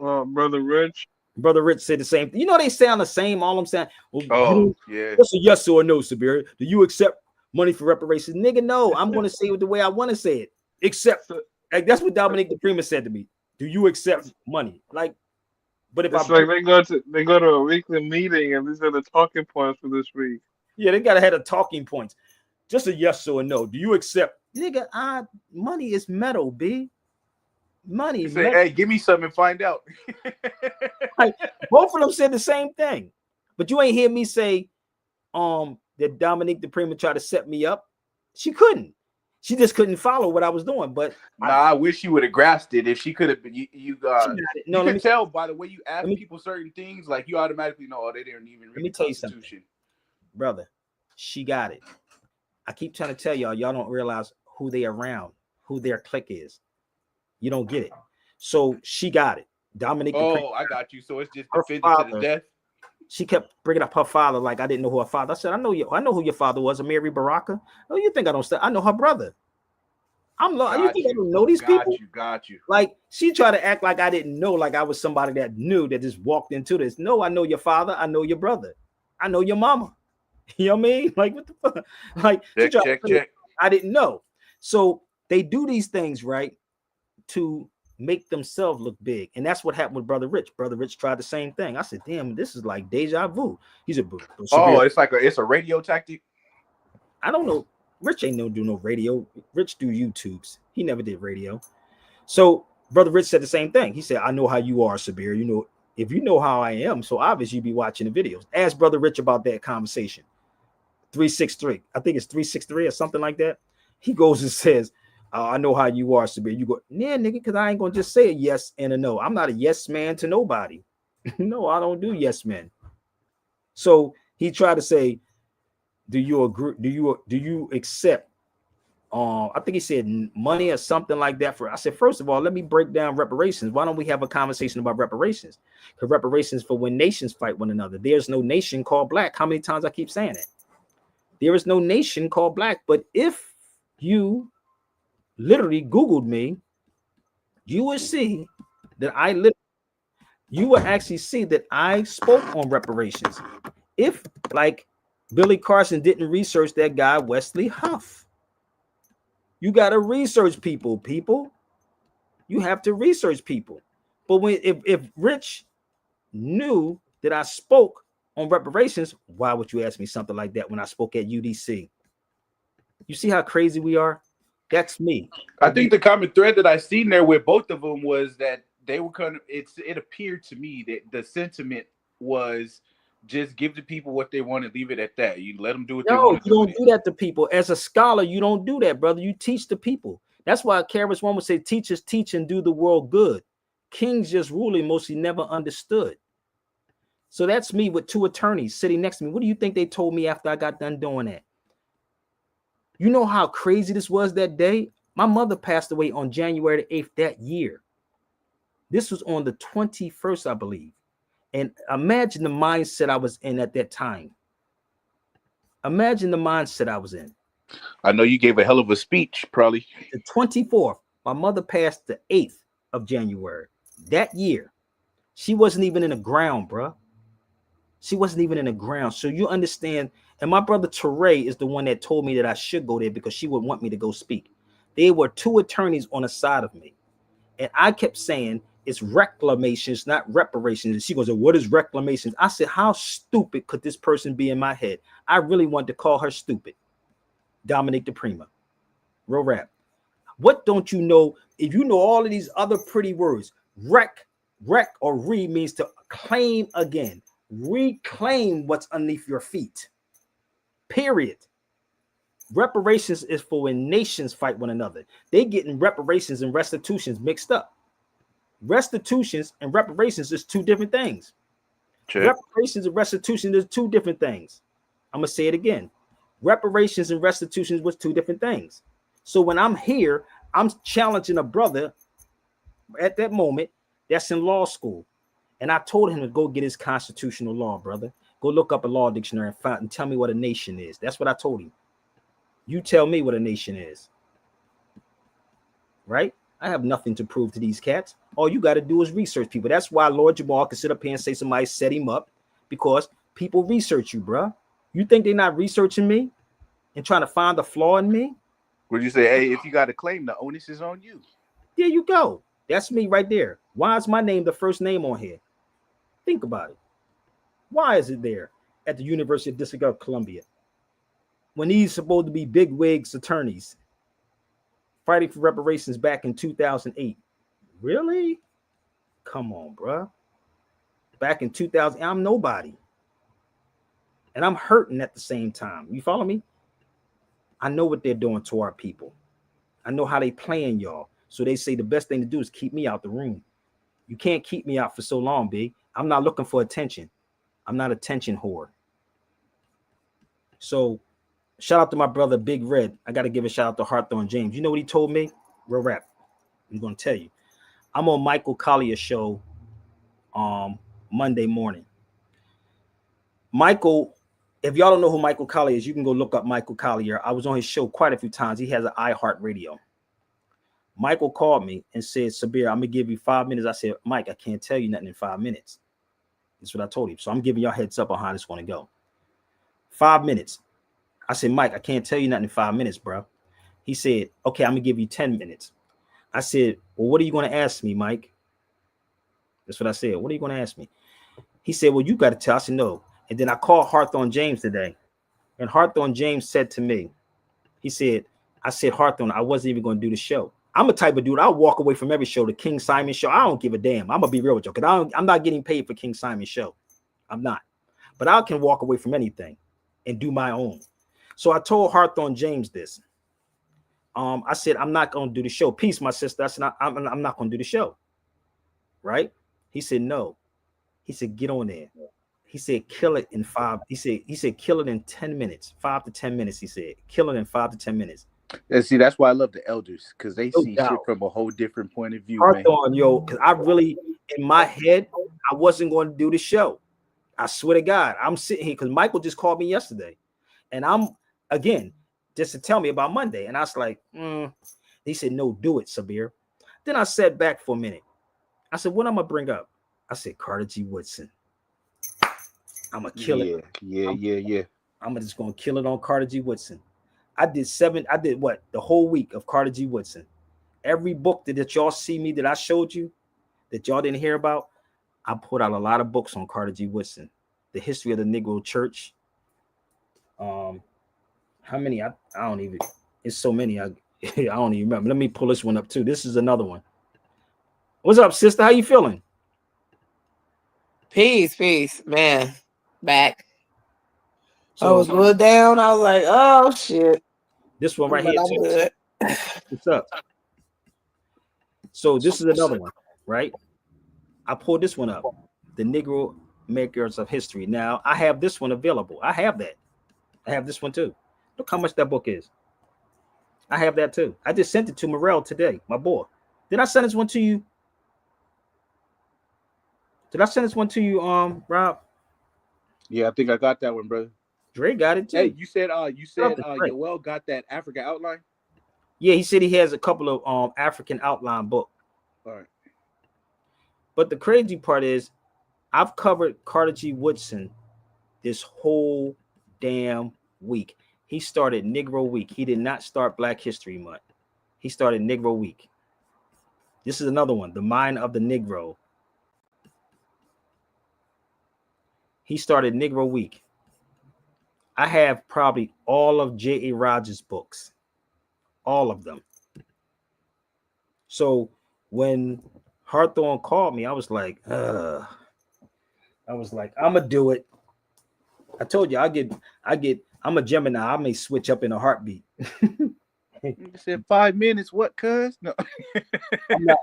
Brother Rich. Brother Rich said the same thing. You know, they sound the same. All I'm saying, well, yeah. What's a yes or a no, Sabir? Do you accept money for reparations? Nigga, no. I'm going to say it the way I want to say it. Except, like, that's what Dominique the Prima said to me. Do you accept money? Like, but if it's like they go to a weekly meeting and these are the talking points for this week. Yeah, they gotta have a talking points. Just a yes or a no. Do you accept? Nigga, money is metal, B. Money. Say, metal. Hey, give me something and find out. Like, both of them said the same thing, but you ain't hear me say that Dominique the Prima tried to set me up. She couldn't. She just couldn't follow what I was doing. But I wish you would have grasped it. If she could have been, you can tell by the way you ask people certain things, like you automatically know, oh, they didn't even read the Constitution. Brother, she got it. I keep trying to tell y'all don't realize who they around, who their clique is. You don't get it. So she got it. Dominique. Oh, I got you. So it's just defended to the death. She kept bringing up her father like I didn't know who her father. I said, I know who your father was, Amiri Baraka. Oh, you think I don't? I know her brother. You think I don't know these people? Got you. Like she tried to act like I didn't know, like I was somebody that knew that just walked into this. No, I know your father. I know your brother. I know your mama. You know what I mean? Like what the fuck? Like check. I didn't know. So they do these things right to make themselves look big, and that's what happened with Brother Rich. Brother Rich tried the same thing. I said, "Damn, this is like deja vu." He said, "Oh, it's a radio tactic." I don't know. Rich ain't do no radio. Rich do YouTubes. He never did radio. So Brother Rich said the same thing. He said, "I know how you are, Sabir. You know, if you know how I am, so obviously you be watching the videos." Ask Brother Rich about that conversation. 363. I think it's 363 or something like that. He goes and says, I know how you are, Sabir. You go, yeah, nigga, because I ain't gonna just say a yes and a no. I'm not a yes man to nobody. No, I don't do yes men. So he tried to say, do you agree? Do you accept? I think he said money or something like that. I said, first of all, let me break down reparations. Why don't we have a conversation about reparations? Because reparations for when nations fight one another. There's no nation called black. How many times I keep saying that? There is no nation called black. But if you literally Googled me, you would see that you would actually see that I spoke on reparations. If like Billy Carson didn't research that guy Wesley Huff, you got to research people. You have to research people. But if Rich knew that I spoke on reparations, why would you ask me something like that when I spoke at UDC? You see how crazy we are? That's me. I think the common thread that I seen there with both of them was that they were kind of. It appeared to me that the sentiment was just give the people what they want and leave it at that. You let them do what they want to do. You don't do that to people. As a scholar, you don't do that, brother. You teach the people. That's why KRS-One would say, "Teachers teach and do the world good. Kings just ruling mostly never understood." So that's me with two attorneys sitting next to me. What do you think they told me after I got done doing that? You know how crazy this was that day? My mother passed away on January the 8th that year. This was on the 21st, I believe. And imagine the mindset I was in at that time. Imagine the mindset I was in. I know you gave a hell of a speech, probably. The 24th, my mother passed the 8th of January. That year, she wasn't even in the ground, bro. She wasn't even in the ground. So you understand. And my brother Teray is the one that told me that I should go there because she would want me to go speak. There were two attorneys on the side of me. And I kept saying, it's reclamations, not reparations. And she goes, what is reclamations? I said, how stupid could this person be in my head? I really wanted to call her stupid. Dominique the Prima. Real rap. What don't you know? If you know all of these other pretty words, rec or re means to claim again. Reclaim what's underneath your feet. Period. Reparations is for when nations fight one another. They getting reparations and restitutions mixed up. Restitutions and reparations is two different things. Check. Reparations and restitution is two different things. I'm gonna say it again. Reparations and restitutions was two different things. So when I'm here, I'm challenging a brother at that moment that's in law school. And I told him to go get his constitutional law, brother. Go look up a law dictionary and find and tell me what a nation is. That's what I told him. You tell me what a nation is. Right? I have nothing to prove to these cats. All you got to do is research people. That's why Lord Jamal can sit up here and say somebody set him up, because people research you, bro. You think they're not researching me and trying to find the flaw in me? Would you say, hey, if you got a claim, the onus is on you? There you go. That's me right there. Why is my name the first name on here? Think about it. Why is it there at the University of District of Columbia when these supposed to be big wigs attorneys fighting for reparations back in 2008? Really? Come on, bro. Back in 2000, I'm nobody. And I'm hurting at the same time. You follow me? I know what they're doing to our people. I know how they playing y'all. So they say the best thing to do is keep me out the room. You can't keep me out for so long, B. I'm not looking for attention. I'm not attention whore. So shout out to my brother, Big Red. I got to give a shout out to Hawthorne James. You know what he told me? Real rap. I'm going to tell you. I'm on Michael Collier's show Monday morning. Michael, if y'all don't know who Michael Collier is, you can go look up Michael Collier. I was on his show quite a few times. He has an iHeartRadio. Michael called me and said, Sabir, I'm going to give you 5 minutes. I said, Mike, I can't tell you nothing in 5 minutes. That's what I told him. So I'm giving y'all heads up on how this want to go. 5 minutes. I said, Mike, I can't tell you nothing in 5 minutes, bro. He said, okay, I'm going to give you 10 minutes. I said, well, what are you going to ask me, Mike? That's what I said. What are you going to ask me? He said, well, you got to tell. I said, no. And then I called Hawthorne James today. And Hawthorne James said to me, he said, I said, Hawthorne, I wasn't even going to do the show. I'm a type of dude, I'll walk away from every show, the King Simon show. I don't give a damn. I'm going to be real with you, because I'm not getting paid for King Simon's show. I'm not. But I can walk away from anything and do my own. So I told Hawthorne James this. I said, I'm not going to do the show. Peace, my sister. I said, I'm not going to do the show. Right? He said, no. He said, get on there. He said, kill it in 5. He said, kill it in 10 minutes, 5 to 10 minutes. He said, kill it in 5 to 10 minutes. And see, that's why I love the elders, because they No see doubt. shit from a whole different point of view, man. Hawthorne, yo, because I really, in my head, I wasn't going to do the show. I swear to God, I'm sitting here because Michael just called me yesterday. And I'm, again, just to tell me about Monday. And I was like, He said, no, do it, Sabir. Then I sat back for a minute. I said, what I'm going to bring up? I said, Carter G. Woodson. I'm going to kill it. Yeah. I'm just going to kill it on Carter G. Woodson. I did the whole week of Carter G. Woodson. Every book that y'all see me that I showed you that y'all didn't hear about, I put out a lot of books on Carter G. Woodson. The history of the Negro Church. How many? I don't even, it's so many. I don't even remember. Let me pull this one up too. This is another one. What's up, sister? How you feeling? Peace, man. Back. I So, was a little down. I was like, oh shit. This one right But here I'm too. good. What's up? So this is another one, right? I pulled this one up. The Negro Makers of History. Now I have this one available. I have that. I have this one too. Look how much that book is. I have that too. I just sent it to Morel today, my boy. Did I send this one to you? Rob? Yeah, I think I got that one, brother. Dre got it too. Hey, you said Yoel got that Africa outline? Yeah, he said he has a couple of African outline book. All right. But the crazy part is I've covered Carter G. Woodson this whole damn week. He started Negro Week. He did not start Black History Month. He started Negro Week. This is another one, The Mind of the Negro. He started Negro Week. I have probably all of J.A. Rogers' books. All of them. So when Hawthorne called me, I was like, I'm gonna do it. I told you I get I'm a Gemini. I may switch up in a heartbeat. You said 5 minutes. What, cuz? No.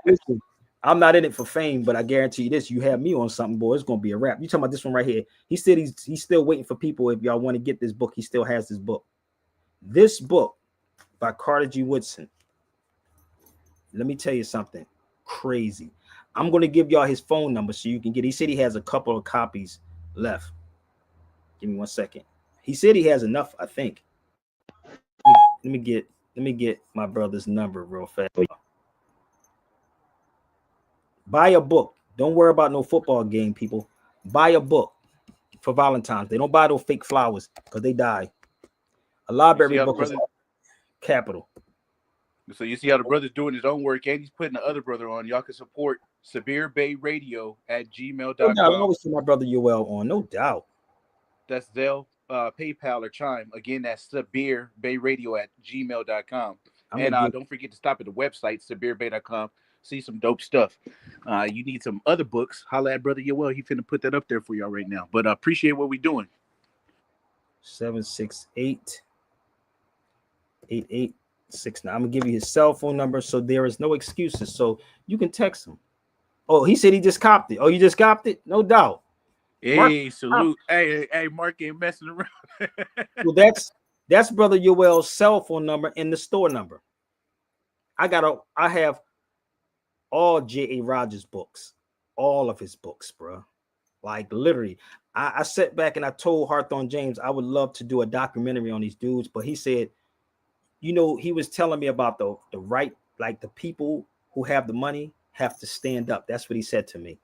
Listen, I'm not in it for fame, but I guarantee you this: you have me on something, boy, it's gonna be a wrap. You talking about this one right here? He said he's still waiting for people. If y'all want to get this book, he still has this book. This book by Carter G. Woodson. Let me tell you something crazy. I'm gonna give y'all his phone number so you can get. He said he has a couple of copies left. Give me 1 second. He said he has enough. I think. Let me get my brother's number real fast. Buy a book. Don't worry about no football game, people. Buy a book for Valentine's. They don't buy those fake flowers because they die. A library book is capital. So you see how the brother's doing his own work, and he's putting the other brother on. Y'all can support Sabir Bay Radio at gmail.com. I always see my brother Yoel on, no doubt. That's Zelle, PayPal, or Chime. Again, that's Sabir Bay Radio at gmail.com. And don't forget to stop at the website, SabirBay.com. See some dope stuff. You need some other books. Holla at Brother Yoel. He finna put that up there for y'all right now. But I appreciate what we're doing. 768-8869. I'm gonna give you his cell phone number, so there is no excuses. So you can text him. Oh, he said he just copped it. Oh, you just copped it? No doubt. Hey, Mark, salute. Hey, Mark ain't messing around. Well, that's Brother Yoel's cell phone number and the store number. I have all J.A. Rogers books, all of his books, bro. Like literally, I sat back and I told Hawthorne James I would love to do a documentary on these dudes, but he said, you know, he was telling me about the right, like the people who have the money have to stand up. That's what he said to me.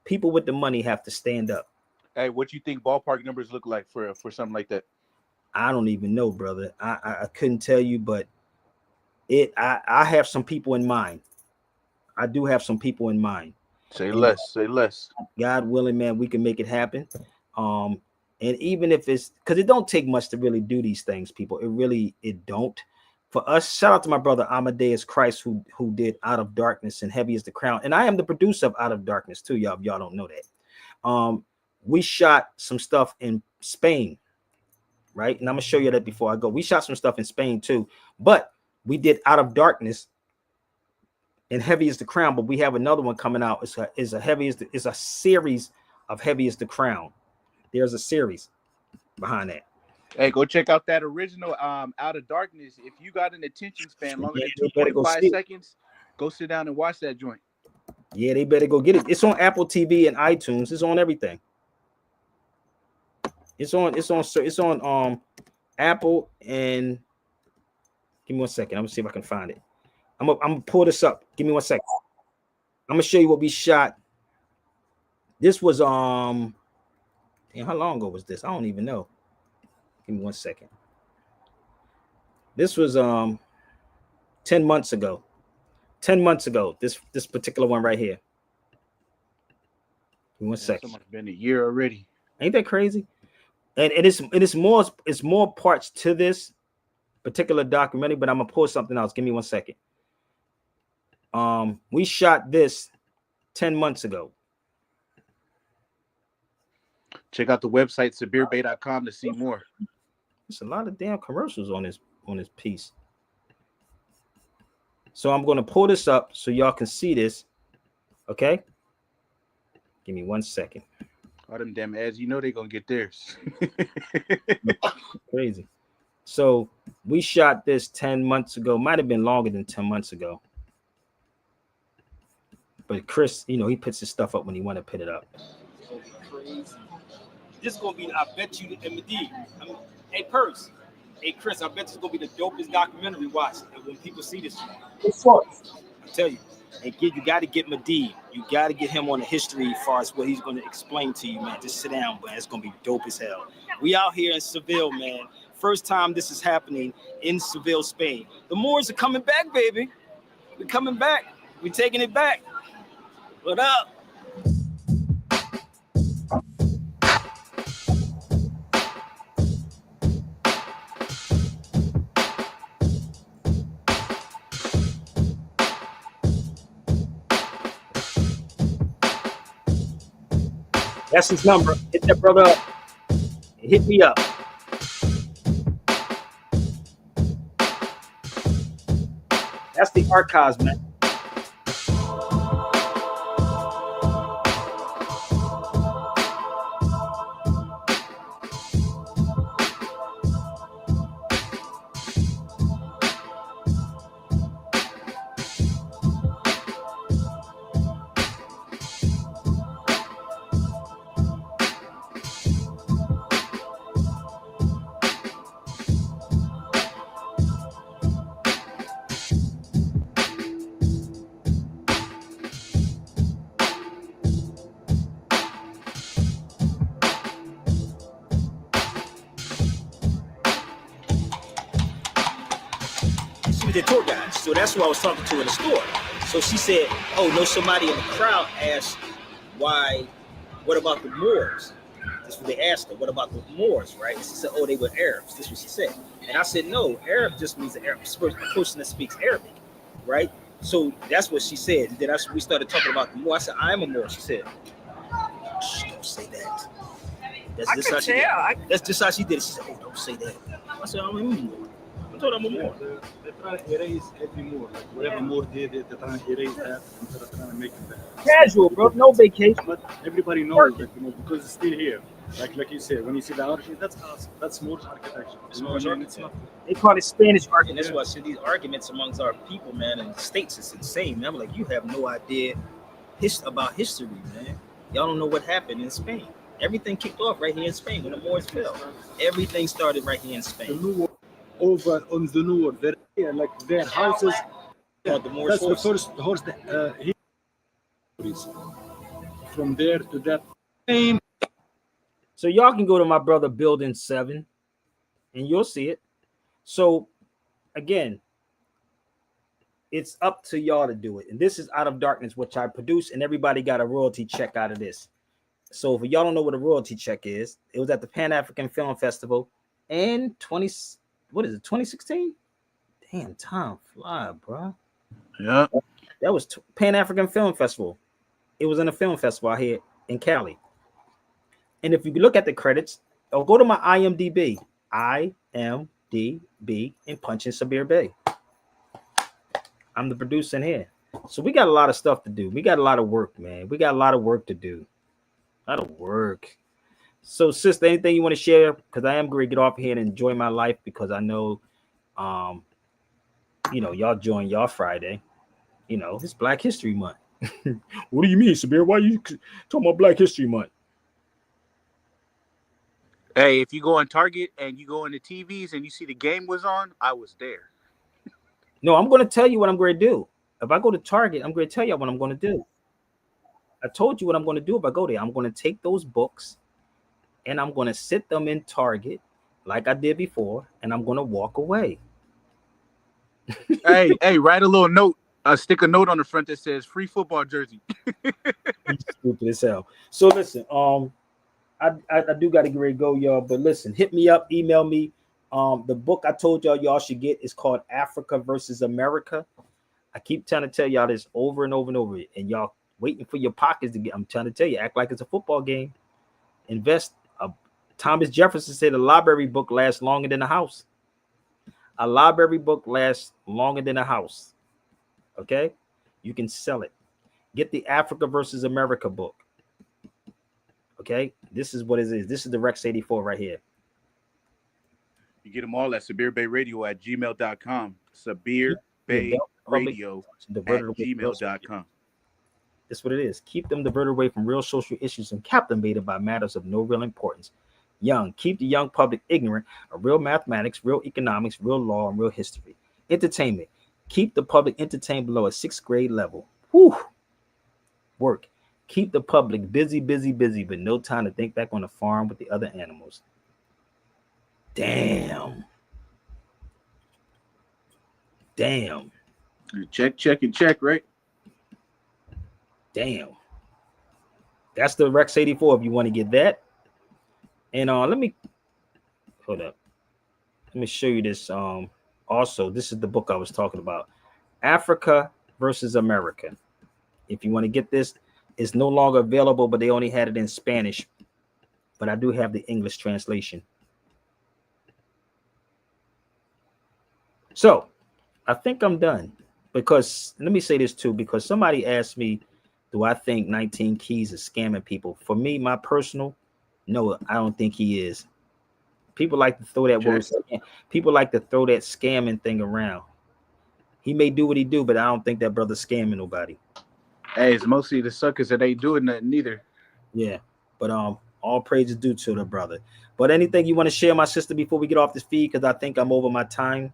People with the money have to stand up. Hey, what you think ballpark numbers look like for something like that? I don't even know, brother. I couldn't tell you, but I have some people in mind. I do have some people in mind. Say less. God willing, man, we can make it happen. And even if it's because it don't take much to really do these things, people. It don't. For us, shout out to my brother Amadeus Christ, who did Out of Darkness and Heavy is the Crown. And I am the producer of Out of Darkness too, y'all. Y'all don't know that. We shot some stuff in Spain, right? And I'm gonna show you that before I go. We shot some stuff in Spain too, but we did Out of Darkness and Heavy is the Crown. But we have another one coming out. It's a series of Heavy is the Crown. There's a series behind that. Hey, go check out that original Out of Darkness. If you got an attention span longer than 2.5 seconds, go sit down and watch that joint. Yeah, they better go get it. It's on Apple TV and iTunes. It's on everything. It's on Apple and give me 1 second. I'm gonna see if I can find it. I'm gonna pull this up. Give me 1 second. I'm gonna show you what we shot. This was how long ago was this? I don't even know. Give me 1 second. This was 10 months ago. 10 months ago. This particular one right here. Give me 1 second. It's been a year already. Ain't that crazy? And it's more parts to this particular documentary, but I'm gonna pull something else. Give me 1 second. We shot this 10 months ago. Check out the website SabirBay.com to see more. There's a lot of damn commercials on this piece. So I'm gonna pull this up so y'all can see this. Okay. Give me 1 second. All them damn ads, you know they're gonna get theirs. Crazy. So we shot this 10 months ago. Might have been longer than 10 months ago. But Chris, he puts his stuff up when he want to put it up. Crazy. This is gonna be, I bet you, MD. Hey, Purse. Hey, Chris, I bet this is gonna be the dopest documentary watch when people see this. It's fun. I tell you. And you got to get Medivh. You got to get him on the history as far as what he's going to explain to you, man. Just sit down, man. It's going to be dope as hell. We out here in Seville, man. First time this is happening in Seville, Spain. The Moors are coming back, baby. We're coming back. We're taking it back. What up? That's his number. Hit that brother up. Hit me up. That's the archives, man. She was a tour guide, so that's who I was talking to in the store. So she said, "Oh, no." Somebody in the crowd asked, "Why? What about the Moors?" That's what they asked her. What about the Moors, right? And she said, "Oh, they were Arabs." That's what she said. And I said, "No, Arab just means an Arab person that speaks Arabic, right?" So that's what she said. Then we started talking about the Moor. I said, "I am a Moor." She said, "Shh, don't say that." That's just how she did it. That's just how she did it. She said, "Oh, don't say that." I said, "I'm a Moor." I told her I'm a Moor. They're trying to erase every Moor. Like whatever Moor did, they're trying to erase that instead of trying to make it better. Casual, bro. No vacation. But everybody knows that, because it's still here. Like you said, when you see the architecture, that's us. That's Moorish architecture. It's Moorish architecture. They call it Spanish And architecture. that's why I said these arguments amongst our people, man, in the States is insane. Man. I'm like, you have no idea about history, man. Y'all don't know what happened in Spain. Everything kicked off right here in Spain when the Moors fell. Everything started right here in Spain. Over on the north, like their houses. Called the Moorish That's horse. the first horse that from there to that same. So y'all can go to my brother Building 7 and you'll see it. So again, it's up to y'all to do it. And this is Out of Darkness, which I produce, and everybody got a royalty check out of this. So if y'all don't know what a royalty check is, it was at the Pan-African Film Festival in 2016? Damn, time fly, bro. Yeah. That was Pan-African Film Festival. It was in a film festival out here in Cali. And if you look at the credits, or go to my IMDb, IMDb, and punch in Sabir Bey. I'm the producer in here. So we got a lot of stuff to do. We got a lot of work, man. We got a lot of work to do. A lot of work. So, sister, anything you want to share? Because I am going to get off here and enjoy my life, because I know, y'all join y'all Friday. It's Black History Month. What do you mean, Sabir? Why are you talking about Black History Month? Hey, if you go on Target and you go into TVs and you see the game was on, I was there. No, I'm going to tell you what I'm going to do. If I go to Target, I'm going to tell you what I'm going to do. I told you what I'm going to do if I go there. I'm going to take those books and I'm going to sit them in Target like I did before, and I'm going to walk away. hey, write a little note. Stick a note on the front that says "Free Football Jersey." Stupid as hell. So listen, I do got to get ready to go, y'all. But listen, hit me up, email me. The book I told y'all should get is called Africa versus America. I keep trying to tell y'all this over and over and over, and y'all waiting for your pockets to get. I'm trying to tell you, act like it's a football game. Invest. Thomas Jefferson said a library book lasts longer than a house. A library book lasts longer than a house. Okay, you can sell it. Get the Africa versus America book. Okay, this is what it is. This is the Rex 84 right here. You get them all at SabirBayRadio@gmail.com. SabirBayRadio@gmail.com. That's what it is. Keep them diverted away from real social issues and captivated by matters of no real importance. Young, keep the young public ignorant of real mathematics, real economics, real law, and real history. Entertainment, keep the public entertained below a 6th grade level. Whew. Work, keep the public busy, but no time to think back on the farm with the other animals. Damn. Check, right? Damn. That's the Rex 84 if you want to get that. And let me hold up. Let me show you this. Also, this is the book I was talking about. Africa versus America. If you want to get this, it's no longer available, but they only had it in Spanish. But I do have the English translation. So I think I'm done. because let me say this too, because somebody asked me, do I think 19 Keys is scamming people? For me, my personal, no, I don't think he is. People like to throw that word. People like to throw that scamming thing around. He may do what he do, but I don't think that brother's scamming nobody. Hey, it's mostly the suckers that ain't doing nothing neither. Yeah, but all praise is due to the brother. But anything you want to share, my sister, before we get off this feed, because I think I'm over my time.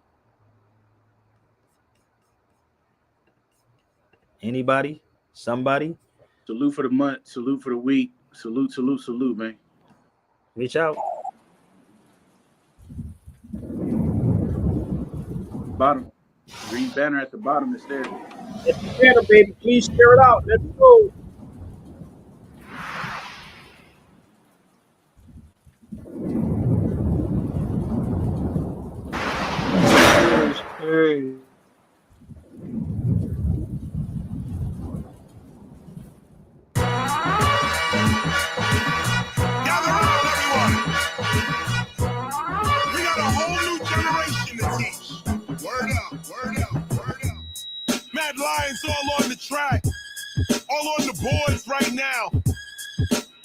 Anybody? Somebody? Salute for the month. Salute for the week. Salute, salute, salute, man. Reach out. Bottom. Green banner at the bottom is there. It's the banner, baby. Please share it out. Let's go. Hey. Gather around, everyone. We got a whole new generation to teach. Word up, word up, word up. Mad Lions all on the track, all on the boards right now.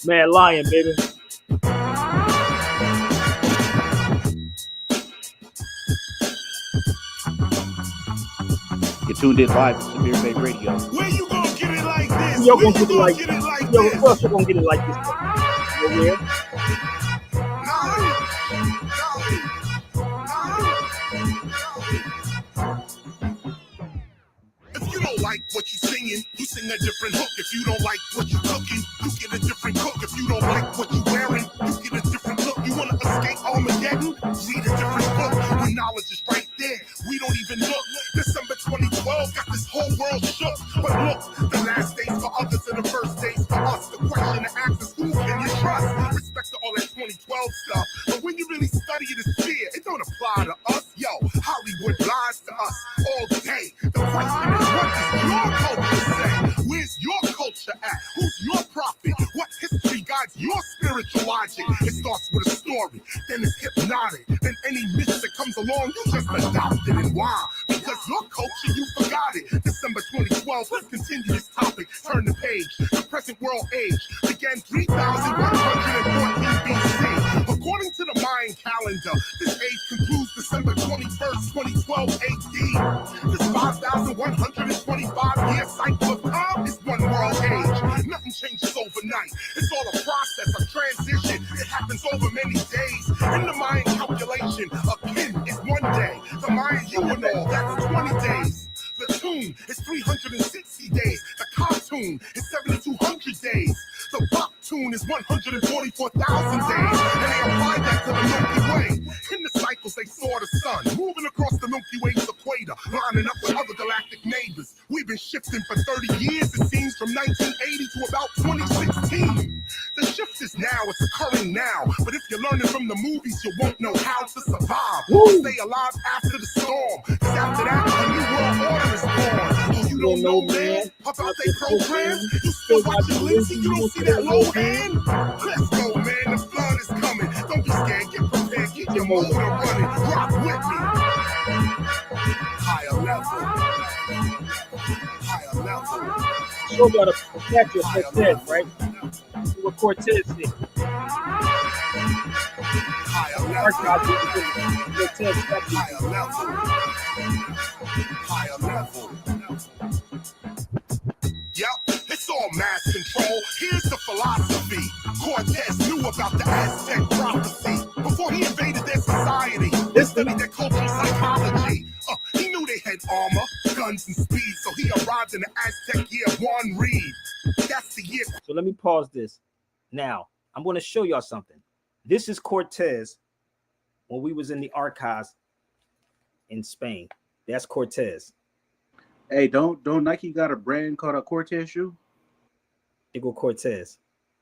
Mad Lion, baby. You're tuned in live to Severe Bay Radio. Where you gonna get it like this? You're Where gonna you get it gonna like get it like yo, this? of course you're gonna get it like this. Nowhere. If you don't like what you singing, you sing a different hook. If you don't like what you cooking, you get a different cook. If you don't like what you wearing, you get a different look. You wanna escape Armageddon? Read a different book. When knowledge is right there, we don't even look. December 2012 got this whole world shook. But look, the last days for others and the first days for us. The question to ask is who can you trust? Respect to all that 2012 stuff, but when you really study it, it's fear. It don't apply to us. Yo, Hollywood lies to us all day. The question is, what does your culture say? Where's your culture at? Who's your prophet? What history guides your spiritual logic? It starts with a story, then it's hypnotic. Then any myth that comes along, you just adopt it. And why? Because your culture, you forgot it. December 2012, let's continue this topic. Turn the page. The present world age began 3,114 BC. According to the Mayan calendar, this age concludes December 21st, 2012 AD. This 5,125 year cycle of time is one world age. Nothing changes overnight. It's all a process, a transition. It happens over many days. In the Mayan calculation, a kin is 1 day. The Mayan Yuanol, that's 20 days. The tune is 360 days. The cartoon is 7,200 days. The Bach tune is 144,000 days. And they applied that to the Milky Way. In the cycles, they saw the sun moving across the Milky Way's equator, lining up with other galactic neighbors. We've been shifting for 30 years, it seems, from 1980 to about 2016. The shift is now, it's occurring now. But if you're learning from the movies, you won't know how to survive. Stay alive after the storm. Because after that, a new world order is born. Oh, you don't know, man, about they program? You still watching Lindsay, you don't see that low hand? Let's go, man, the flood is coming. Don't be scared, get prepared, get your motor running. Rock with me. Higher level. Higher level. So you gotta protect your Cortez, right? What Cortez did. Higher level. Cortez, higher level. Higher level. Yep, it's all mass control. Here's the philosophy. Cortez knew about the Aztec prophecy. Before he invaded their society, they studied their cultural psychology. He knew they had armor, guns, and speed, so he arrived in the Aztec year Juan Reed. That's the year. So let me pause this. Now, I'm going to show y'all something. This is Cortez when we was in the archives in Spain. That's Cortez. Hey, don't Nike got a brand called a Cortez shoe? They go Cortez.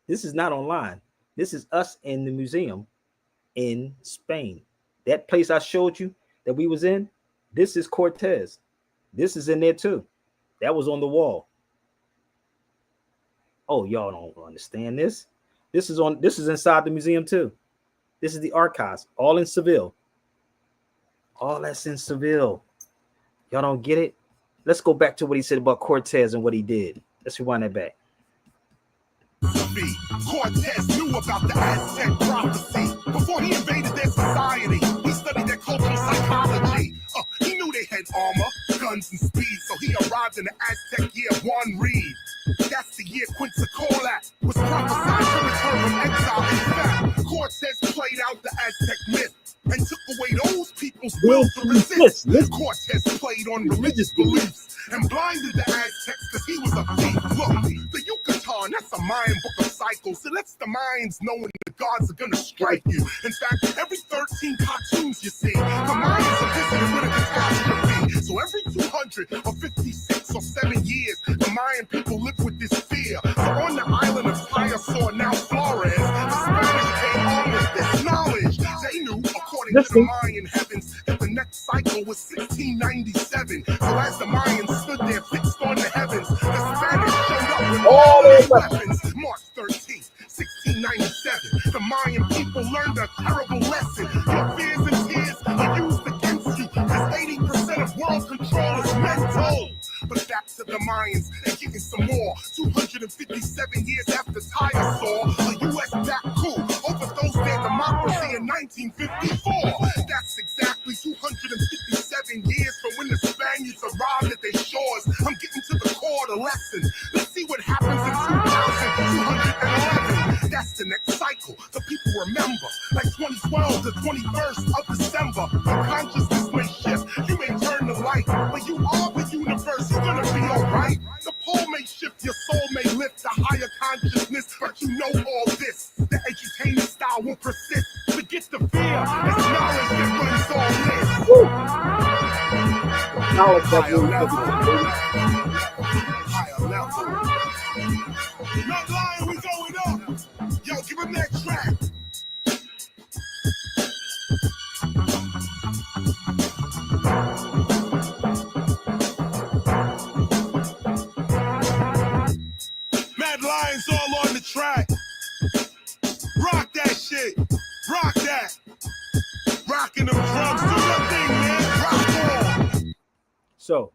This is not online. This is us in the museum in Spain. That place I showed you that we was in, this is Cortez. This is in there too. That was on the wall. Oh, y'all don't understand this. This is inside the museum too. This is the archives, all in Seville. All that's in Seville. Y'all don't get it? Let's go back to what he said about Cortez and what he did. Let's rewind that back. Cortez knew about the Aztec prophecy. Before he invaded their society, he studied their cultural psychology. He knew they had armor, guns, and speed, so he arrived in the Aztec year one read. That's the year Quetzalcoatl was prophesied to return from exile. In fact, Cortez played out the Aztec myth and took away those people's will to resist. Cortez played on religious beliefs and blinded the Aztecs because he was a thief. Look, the Yucatan, that's a Mayan book of cycles. It lets the Mayans know when the gods are gonna strike you. In fact, every 13 cartoons you see, the Mayans are visited with a catastrophe. So every 256 or 7 years, the Mayan people live with this fear. So on the island of Payasaur, now Flores, the Spanish came on with this knowledge. They knew, according to the Mayan heavens, that the next cycle was 1697. So as the Mayans stood there fixed on the heavens, the Spanish showed up with all their weapons. March 13th, 1697, the Mayan people learned a terrible lesson. Your fears and tears are used against you, because 80% of world control is mental. But back to the Mayans, they're getting some more. 257 years after Tyre saw a U.S.-backed coup overthrows their democracy in 1954. That's exactly 257 years from when the Spaniards arrived at their shores. I'm getting to the core of the lesson. Let's see what happens in 2211. That's the next cycle. The people remember, like 2012, the 21st of December. Your consciousness may shift, you may turn the light, but you are the universe. You're gonna be alright. The pole may shift, your soul may lift a higher consciousness, but you know all this. The entertainment style will persist. Forget the fear, it's knowledge that runs all this. Knowledge that Higher level. Higher level. Not lying, we going up. Yo, give him that track. Mad Lions all on the track. Rock that shit. Rock that. Rocking them drums. Do your thing, man. Rock on. So,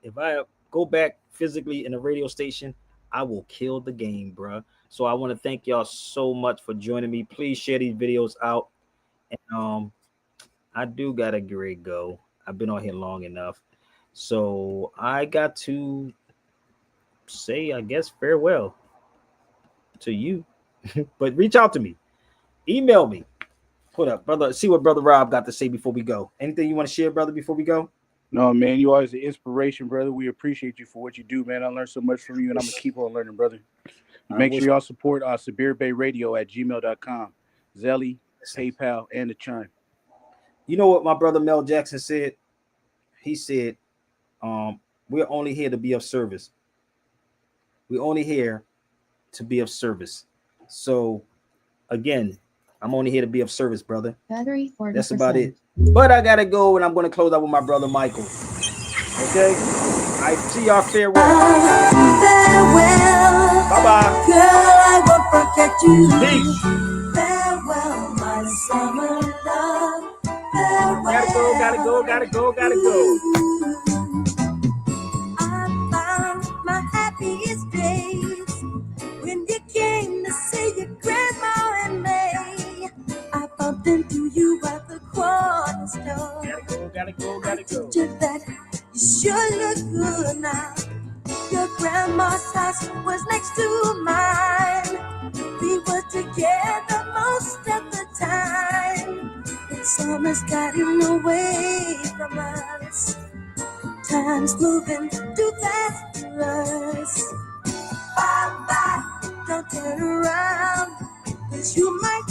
if I go back physically in a radio station, I will kill the game, bruh. So I want to thank y'all so much for joining me. Please share these videos out. And I do gotta get ready to go. I've been on here long enough. So I got to say, I guess, farewell to you. But reach out to me. Email me. Put up, brother. See what Brother Rob got to say before we go. Anything you want to share, brother, before we go? No, man, you always an inspiration, brother. We appreciate you for what you do, man. I learned so much from you, and I'm going to keep on learning, brother. Make sure y'all support SibirBayRadio@gmail.com. Zelly, PayPal, and the Chime. You know what my brother Mel Jackson said? He said, we're only here to be of service. We're only here to be of service. So, again, I'm only here to be of service, brother. Battery 40%. That's about it. But I got to go, and I'm going to close out with my brother Michael. Okay? I see y'all. Farewell. Bye-bye. Girl, I won't forget you. Peace. Farewell, my summer love. Farewell. Gotta go. I found my happiest days when you came to see your grandma and me. I bumped into you at the corner store. Gotta go. You that you sure look good now. Your grandma's house was next to mine. We were together most of the time. But summer's gotten away from us. Time's moving too fast for us. Bye-bye, don't turn around, 'cause you might